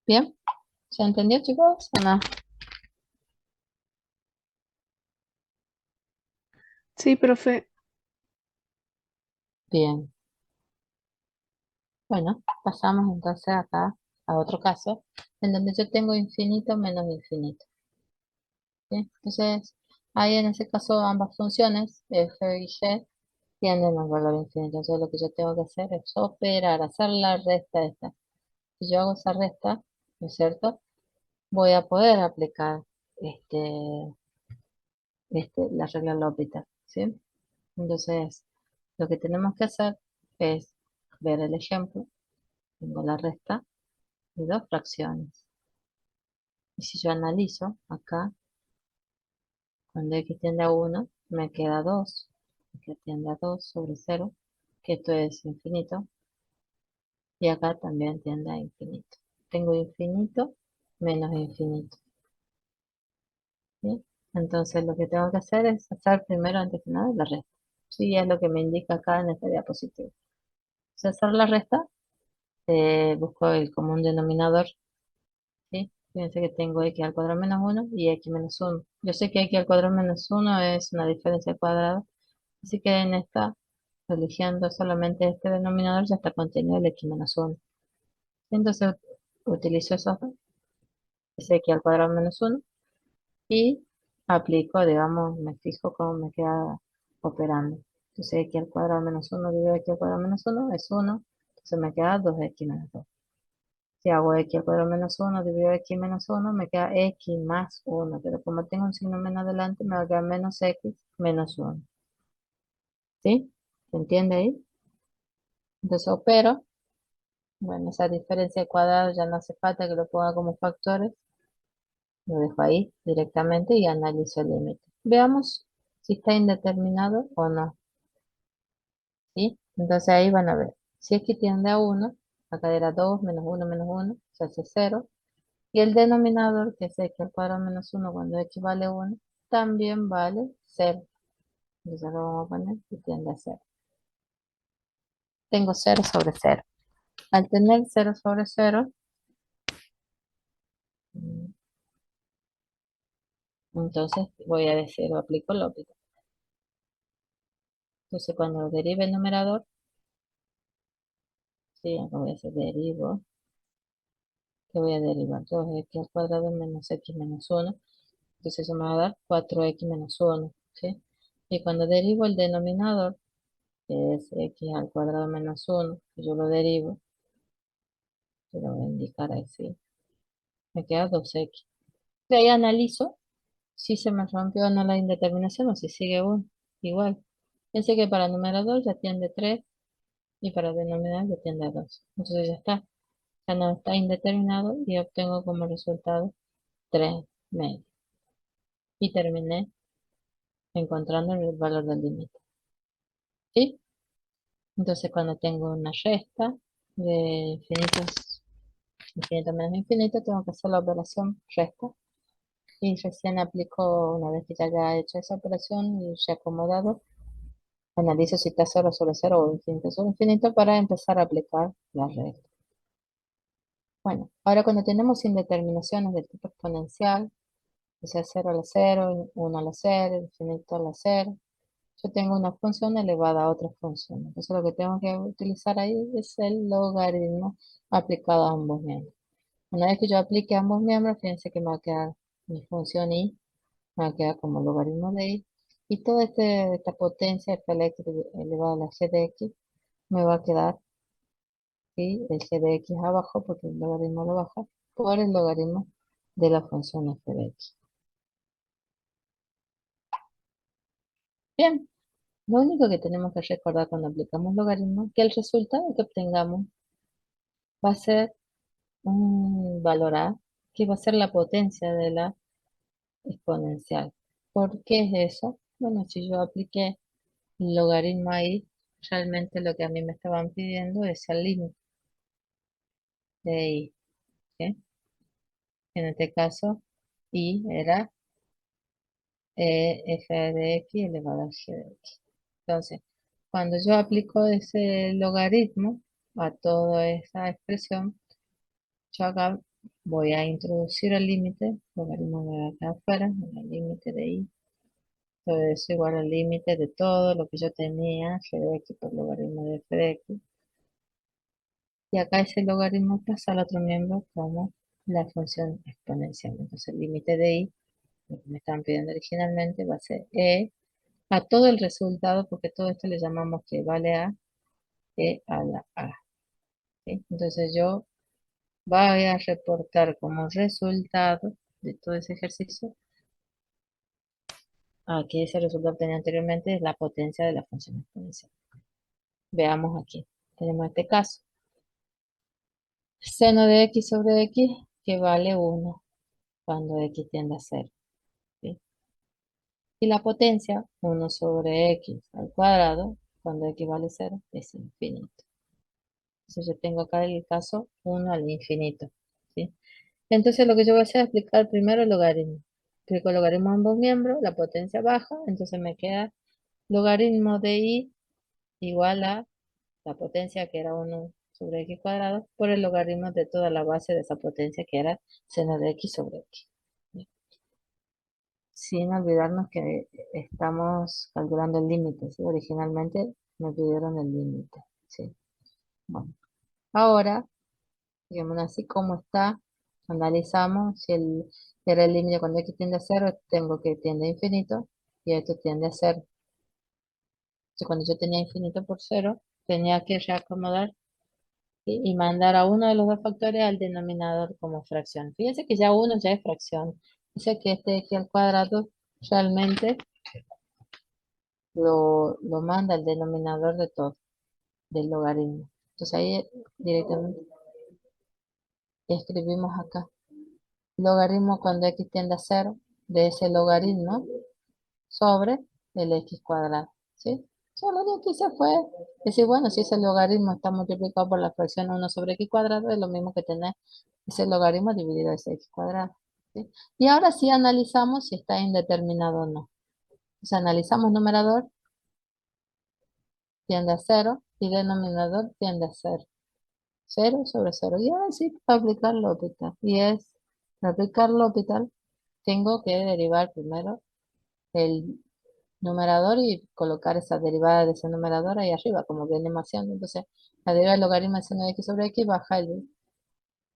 Speaker 1: ¿Bien? ¿Se entendió, chicos? ¿O no?
Speaker 4: Sí, profe.
Speaker 1: Bien. Bueno, pasamos entonces acá a otro caso, en donde yo tengo infinito menos infinito. ¿Sí? Entonces, ahí en ese caso ambas funciones, f y g, tienen un valor infinito. Entonces lo que yo tengo que hacer es operar, hacer la resta esta. Si yo hago esa resta, ¿no es cierto? Voy a poder aplicar la regla L'Hopital, ¿sí? Entonces, lo que tenemos que hacer es ver el ejemplo. Tengo la resta de dos fracciones. Y si yo analizo acá, cuando x tiende a 1, me queda 2, que tiende a 2 sobre 0, que esto es infinito, y acá también tiende a infinito. Tengo infinito menos infinito, ¿sí? Entonces lo que tengo que hacer es hacer primero antes que nada la resta. Sí, es lo que me indica acá en esta diapositiva. Si hacer la resta, busco el común denominador, ¿sí? Fíjense que tengo x al cuadrado menos 1 y x menos 1. Yo sé que x al cuadrado menos 1 es una diferencia de cuadrado, así que en esta, eligiendo solamente este denominador, ya está contenido el x menos 1. Entonces utilizo ese x al cuadrado menos 1 y aplico, digamos, me fijo cómo me queda operando. Entonces x al cuadrado menos 1 dividido x al cuadrado menos 1 es 1, entonces me queda 2x menos 2. Si hago x al cuadrado menos 1 dividido x menos 1, me queda x más 1, pero como tengo un signo menos adelante, me va a quedar menos x menos 1. ¿Sí? ¿Se entiende ahí? Entonces opero. Bueno, esa diferencia de cuadrados ya no hace falta que lo ponga como factores. Lo dejo ahí directamente y analizo el límite. Veamos si está indeterminado o no. ¿Sí? Entonces ahí van a ver. Si x tiende a 1, acá era 2 menos 1, se hace 0. Y el denominador, que es x al cuadrado menos 1 cuando x vale 1, también vale 0. Entonces lo vamos a poner y tiende a 0. Tengo 0 sobre 0. Al tener 0 sobre 0, entonces voy a decir, o aplico lógica. Entonces cuando derive el numerador, sí, acá voy a hacer derivo, que voy a derivar 2x al cuadrado menos x menos 1. Entonces eso me va a dar 4x menos 1, ¿sí? Y cuando derivo el denominador, que es x al cuadrado menos 1, que yo lo derivo, yo lo voy a indicar así, me queda 2x. De ahí analizo si se me rompió o no la indeterminación o si sigue igual. Pensé que para el numerador ya tiende 3 y para el denominador ya tiende a 2. Entonces ya está. Ya no está indeterminado y obtengo como resultado 3 medios. Y terminé encontrando el valor del límite. ¿Sí? Entonces cuando tengo una resta de infinitos, infinito menos infinito, tengo que hacer la operación resta. Y recién aplico, una vez que ya haya hecho esa operación y ya acomodado, analizo si está 0 sobre 0 o infinito sobre infinito para empezar a aplicar la regla. Bueno, ahora cuando tenemos indeterminaciones del tipo exponencial, o sea, 0 a la 0, 1 a la 0, infinito a la 0, yo tengo una función elevada a otra función. Entonces lo que tengo que utilizar ahí es el logaritmo aplicado a ambos miembros. Una vez que yo aplique a ambos miembros, fíjense que me va a quedar mi función y me va a quedar como logaritmo de y. Y toda esta potencia f elevado a la g de x me va a quedar, ¿sí?, el g de x abajo porque el logaritmo lo baja por el logaritmo de la función f de x. Bien, Lo único que tenemos que recordar cuando aplicamos logaritmos, que el resultado que obtengamos va a ser un valor A, que va a ser la potencia de la exponencial. ¿Por qué es eso? Bueno, si yo apliqué el logaritmo ahí, realmente lo que a mí me estaban pidiendo es el límite de I, ¿sí? En este caso, I era f de x elevado a g de x. Entonces, cuando yo aplico ese logaritmo a toda esa expresión, yo acá voy a introducir el límite, logaritmo de acá afuera, el límite de I, todo eso igual al límite de todo lo que yo tenía, g de x por logaritmo de f de x. Y acá ese logaritmo pasa al otro miembro como la función exponencial. Entonces el límite de I, lo que me estaban pidiendo originalmente, va a ser a todo el resultado, porque todo esto le llamamos que vale a a la A. ¿Sí? Entonces yo voy a reportar como resultado de todo ese ejercicio, aquí ese resultado obtenido anteriormente es la potencia de la función exponencial. Veamos aquí. Tenemos este caso. Seno de x sobre x que vale 1 cuando x tiende a 0. ¿Sí? Y la potencia 1 sobre x al cuadrado cuando x vale 0 es infinito. Entonces yo tengo acá el caso 1 al infinito. ¿Sí? Entonces lo que yo voy a hacer es aplicar primero el logaritmo. Aplico el logaritmo a ambos miembros, la potencia baja, entonces me queda logaritmo de i igual a la potencia que era 1 sobre x cuadrado por el logaritmo de toda la base de esa potencia que era seno de x sobre x. Sin olvidarnos que estamos calculando el límite, ¿sí? Originalmente me pidieron el límite, ¿sí? Bueno, ahora, digamos así como está, analizamos si era el límite cuando x tiende a 0, tengo que tiende a infinito y esto tiende a 0. Entonces, cuando yo tenía infinito por 0, tenía que reacomodar, ¿sí? Y mandar a uno de los dos factores al denominador como fracción. Fíjense que ya uno ya es fracción. Dice que este x al cuadrado realmente lo manda al denominador de todo, del logaritmo. Entonces ahí directamente escribimos acá. Logaritmo cuando x tiende a 0 de ese logaritmo sobre el x cuadrado. ¿Sí? Solo lo que hice fue decir, bueno, si ese logaritmo está multiplicado por la fracción 1 sobre x cuadrado, es lo mismo que tener ese logaritmo dividido ese x cuadrado. ¿Sí? Y ahora sí analizamos si está indeterminado o no. Entonces analizamos numerador, tiende a 0, y denominador tiende a 0. 0 sobre 0. Y ahora sí, para aplicar L'Hopital. Y es, para aplicar L'Hopital, tengo que derivar primero el numerador y colocar esa derivada de ese numerador ahí arriba, como viene haciendo. Entonces, la derivada del logaritmo de seno de x sobre x baja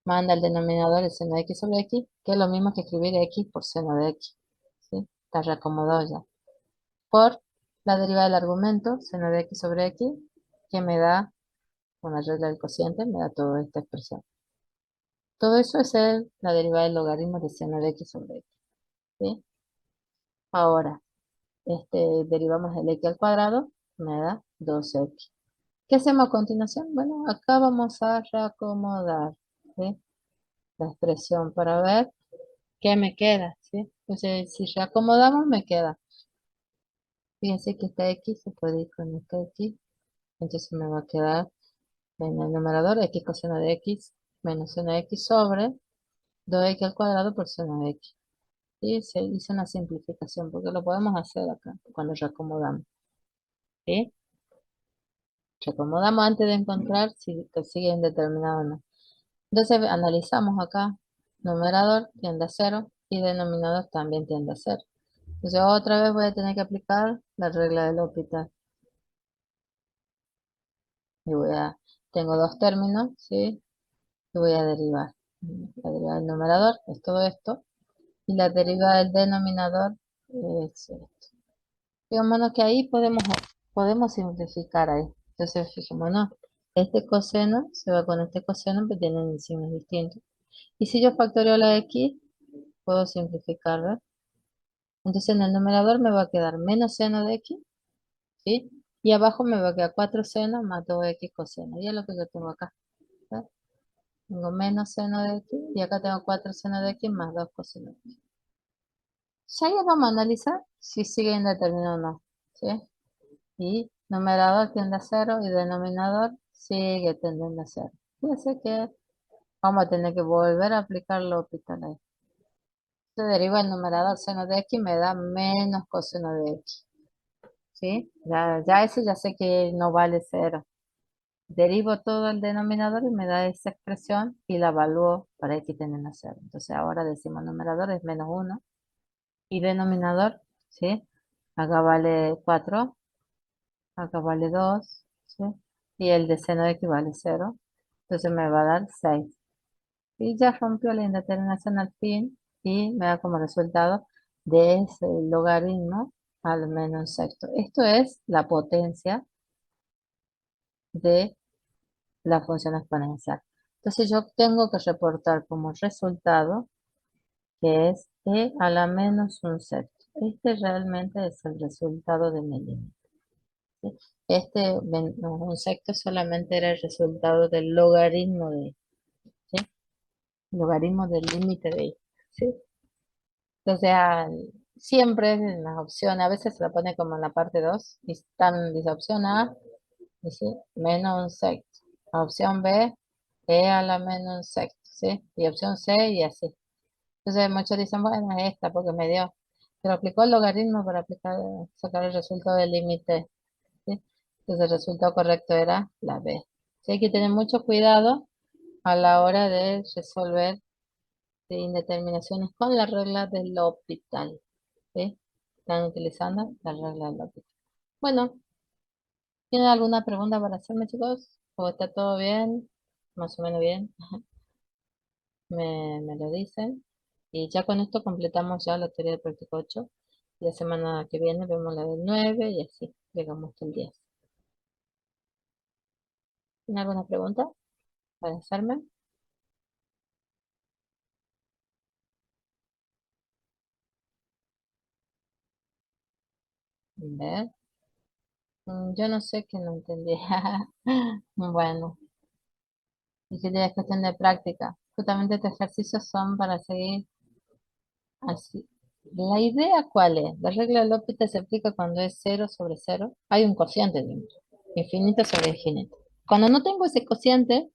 Speaker 1: manda el denominador el seno de x sobre x, que es lo mismo que escribir x por seno de x. ¿Sí? Está reacomodado ya. Por la derivada del argumento, seno de x sobre x, que me da, con la regla del cociente, me da toda esta expresión. Todo eso es la derivada del logaritmo de seno de x sobre x. ¿Sí? Ahora, derivamos el x al cuadrado, me da 2x. ¿Qué hacemos a continuación? Bueno, acá vamos a reacomodar, ¿sí? La expresión para ver qué me queda, ¿sí? Entonces, si reacomodamos, me queda. Fíjense que esta x se puede ir con esta x, entonces me va a quedar en el numerador x coseno de x menos seno de x sobre 2x al cuadrado por seno de x. Y se hizo una simplificación, porque lo podemos hacer acá, cuando reacomodamos. ¿Sí? Reacomodamos antes de encontrar si sigue indeterminado o no. Entonces analizamos acá, numerador tiende a 0 y denominador también tiende a 0. Entonces otra vez voy a tener que aplicar la regla del L'Hopital. Y tengo dos términos, ¿sí? Y voy a derivar. La derivada del numerador es todo esto. Y la derivada del denominador es esto. Digámonos que ahí podemos simplificar ahí. Entonces fijémonos, este coseno se va con este coseno, pero tienen signos distintos. Y si yo factoreo la x, puedo simplificar, ¿ves? Entonces en el numerador me va a quedar menos seno de x, ¿sí? Y abajo me va a quedar 4 seno más 2x coseno. Y es lo que yo tengo acá. ¿Ves? Tengo menos seno de x y acá tengo 4 seno de x más 2 coseno de x. Ya vamos a analizar si sigue indeterminado o no. ¿Sí? Y numerador tiende a cero y denominador sigue tendiendo a cero. Fíjense que vamos a tener que volver a aplicar lo hospital ahí. Se deriva el numerador seno de x me da menos coseno de x. ¿Sí? Ya ese ya sé que no vale cero. Derivo todo el denominador y me da esa expresión y la evalúo para x tendiendo a cero. Entonces ahora decimos numerador es menos uno y denominador, ¿sí? Acá vale 4, acá vale 2, ¿sí? Y el de seno de x vale cero. Entonces me va a dar 6. Y ya rompió la indeterminación al fin y me da como resultado de ese logaritmo al menos sexto. Esto es la potencia de la función exponencial. Entonces yo tengo que reportar como resultado que es e a la menos un sexto. Este realmente es el resultado de mi límite. ¿Sí? No, un sexto solamente era el resultado del logaritmo de, ¿sí? Logaritmo del límite de y. ¿Sí? O sea, siempre en las opciones, a veces se la pone como en la parte 2 y dice opción A, dice menos un sexto. La opción B, e a la menos un sexto, ¿sí? Y opción C y así. Entonces muchos dicen, bueno, es esta porque me dio. Pero aplicó el logaritmo para sacar el resultado del límite, ¿sí? Entonces el resultado correcto era la B. Sí, hay que tener mucho cuidado a la hora de resolver indeterminaciones con la regla del L'Hopital. ¿Sí? Están utilizando la regla del L'Hopital. Bueno, ¿tienen alguna pregunta para hacerme, chicos? ¿O está todo bien? Más o menos bien. Me lo dicen. Y ya con esto completamos ya la teoría del práctico 8. La semana que viene vemos la del 9 y así llegamos hasta el 10. ¿Tienen alguna pregunta para hacerme? A ver. Yo no sé que no entendí. Bueno, y que ya es cuestión de práctica. Justamente estos ejercicios son para seguir así. ¿La idea cuál es? La regla de L'Hopital se aplica cuando es cero sobre cero. Hay un cociente dentro. Infinito sobre infinito. Cuando no tengo ese cociente,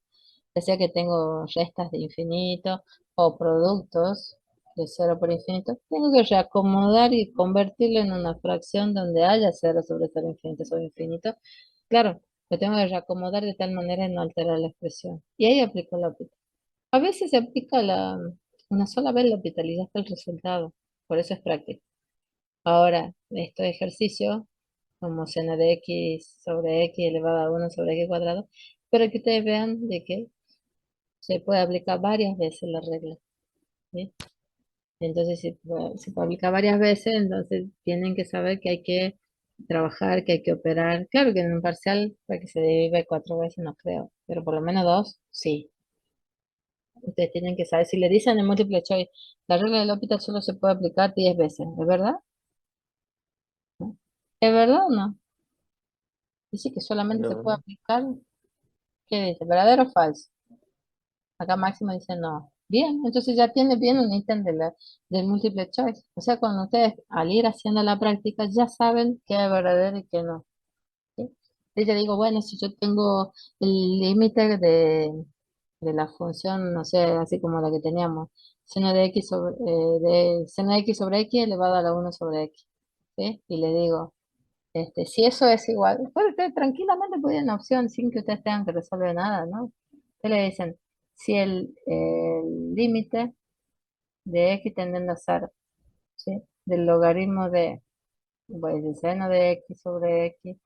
Speaker 1: ya sea que tengo restas de infinito o productos de cero por infinito, tengo que reacomodar y convertirlo en una fracción donde haya cero sobre cero infinito sobre infinito. Claro, lo tengo que reacomodar de tal manera de no alterar la expresión. Y ahí aplico la hospital. A veces se aplica una sola vez la hospital y ya está el resultado. Por eso es práctico. Ahora, este ejercicio, como seno de x sobre x elevado a 1 sobre x cuadrado, pero que ustedes vean de que se puede aplicar varias veces la regla, ¿sí? Entonces, si se puede aplicar varias veces, entonces tienen que saber que hay que trabajar, que hay que operar. Claro que en un parcial, para que se divide 4 veces, no creo, pero por lo menos 2, sí. Ustedes tienen que saber, si le dicen en múltiple choice, la regla del L'Hopital solo se puede aplicar 10 veces, ¿es verdad? ¿No? ¿Es verdad o no? Dice que solamente se puede
Speaker 2: No,
Speaker 1: aplicar, ¿qué dice? ¿Verdadero o falso? Acá Máximo dice no. Bien, entonces ya tiene bien un ítem del multiple choice. O sea, cuando ustedes al ir haciendo la práctica ya saben qué es verdadero y qué no. ¿Sí? Entonces yo digo, bueno, si yo tengo el límite de la función, no sé, así como la que teníamos, seno de x sobre x elevado a la 1 sobre x. ¿Sí? Y le digo, si eso es igual, pues ustedes tranquilamente pueden una opción sin que ustedes tengan que resolver nada, ¿no? Ustedes le dicen, si el límite de x tendiendo a cero, ¿sí? Del logaritmo de, pues, el seno de x sobre x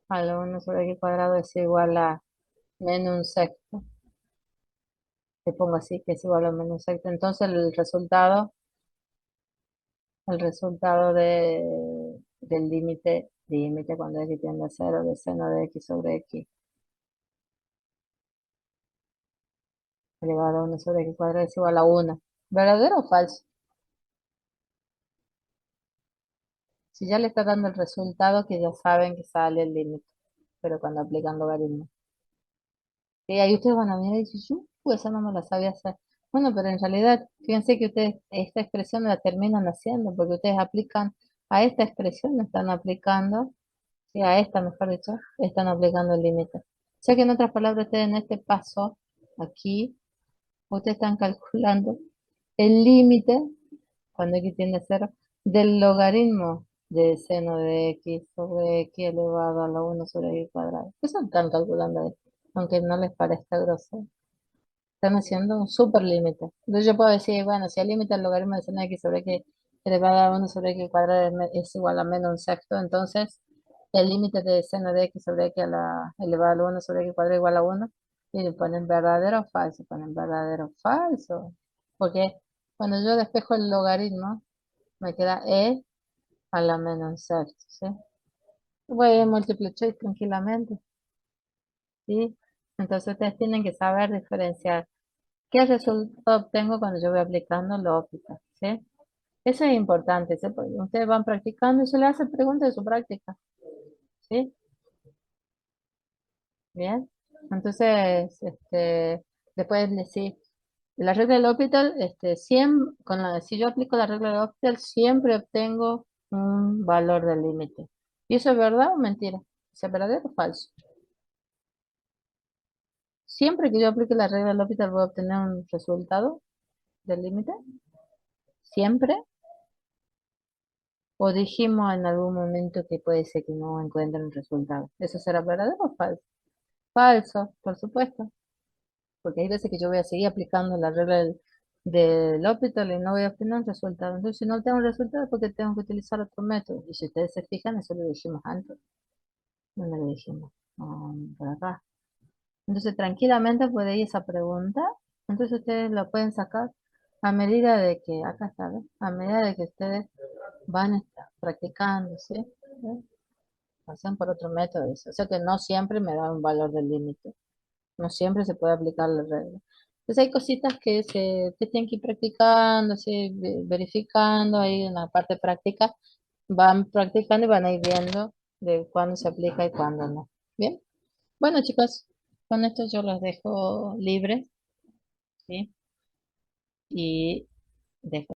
Speaker 1: a la 1 sobre x cuadrado es igual a menos un sexto. Te pongo así, que es igual a menos un sexto. Entonces el resultado del límite cuando x tiende a cero de seno de x sobre x elevado a 1 sobre x cuadrado es igual a 1. ¿Verdadero o falso? Si ya le está dando el resultado que ya saben que sale el límite, pero cuando aplican logaritmo. Y ahí ustedes van a mirar y dicen, yo, pues esa no me la sabía hacer. Bueno, pero en realidad, fíjense que ustedes esta expresión la terminan haciendo, porque ustedes aplican a esta expresión, están aplicando, sí, a esta, mejor dicho, están aplicando el límite. O sea que en otras palabras, ustedes en este paso, aquí, ustedes están calculando el límite, cuando x tiende a cero, del logaritmo de seno de x sobre x elevado a la 1 sobre x cuadrado. Eso están calculando ahí, aunque no les parezca grosero. Están haciendo un super límite. Entonces yo puedo decir, bueno, si el límite del logaritmo de seno de x sobre x elevado a 1 sobre x cuadrado es igual a menos un sexto, entonces el límite de seno de x sobre x a la elevado a la 1 sobre x cuadrado igual a 1, y le ponen verdadero o falso, ponen verdadero o falso. Porque cuando yo despejo el logaritmo, me queda e a la menos un sexto, ¿sí? Voy a multiplicar tranquilamente, ¿sí? Entonces ustedes tienen que saber diferenciar qué resultado obtengo cuando yo voy aplicando lógica, ¿sí? Eso es importante, ¿sí? Porque ustedes van practicando y se les hace preguntas de su práctica, ¿sí? Bien. Entonces, después decir, la regla del L'Hopital, si yo aplico la regla del L'Hopital, siempre obtengo un valor del límite. ¿Y eso es verdad o mentira? ¿Es verdadero o falso? Siempre que yo aplique la regla del L'Hopital voy a obtener un resultado del límite. ¿Siempre? ¿O dijimos en algún momento que puede ser que no encuentren un resultado? ¿Eso será verdadero o falso? Falso, por supuesto. Porque hay veces que yo voy a seguir aplicando la regla del L'Hopital y no voy a obtener un resultado. Entonces, si no tengo un resultado, es porque tengo que utilizar otro método. Y si ustedes se fijan, eso lo dijimos antes. No lo dijimos. Por acá. Entonces, tranquilamente puede ir esa pregunta. Entonces, ustedes lo pueden sacar a medida de que, acá está, ¿ves? A medida de que ustedes van a estar practicando, ¿sí? ¿Ves? Hacen por otro método. Eso. O sea que no siempre me da un valor del límite. No siempre se puede aplicar la regla. Entonces hay cositas que tienen que ir practicando, ¿sí? Verificando ahí en la parte práctica. Van practicando y van a ir viendo de cuándo se aplica y cuándo no. Bien. Bueno, chicos, con esto yo los dejo libres, ¿sí? Y dejo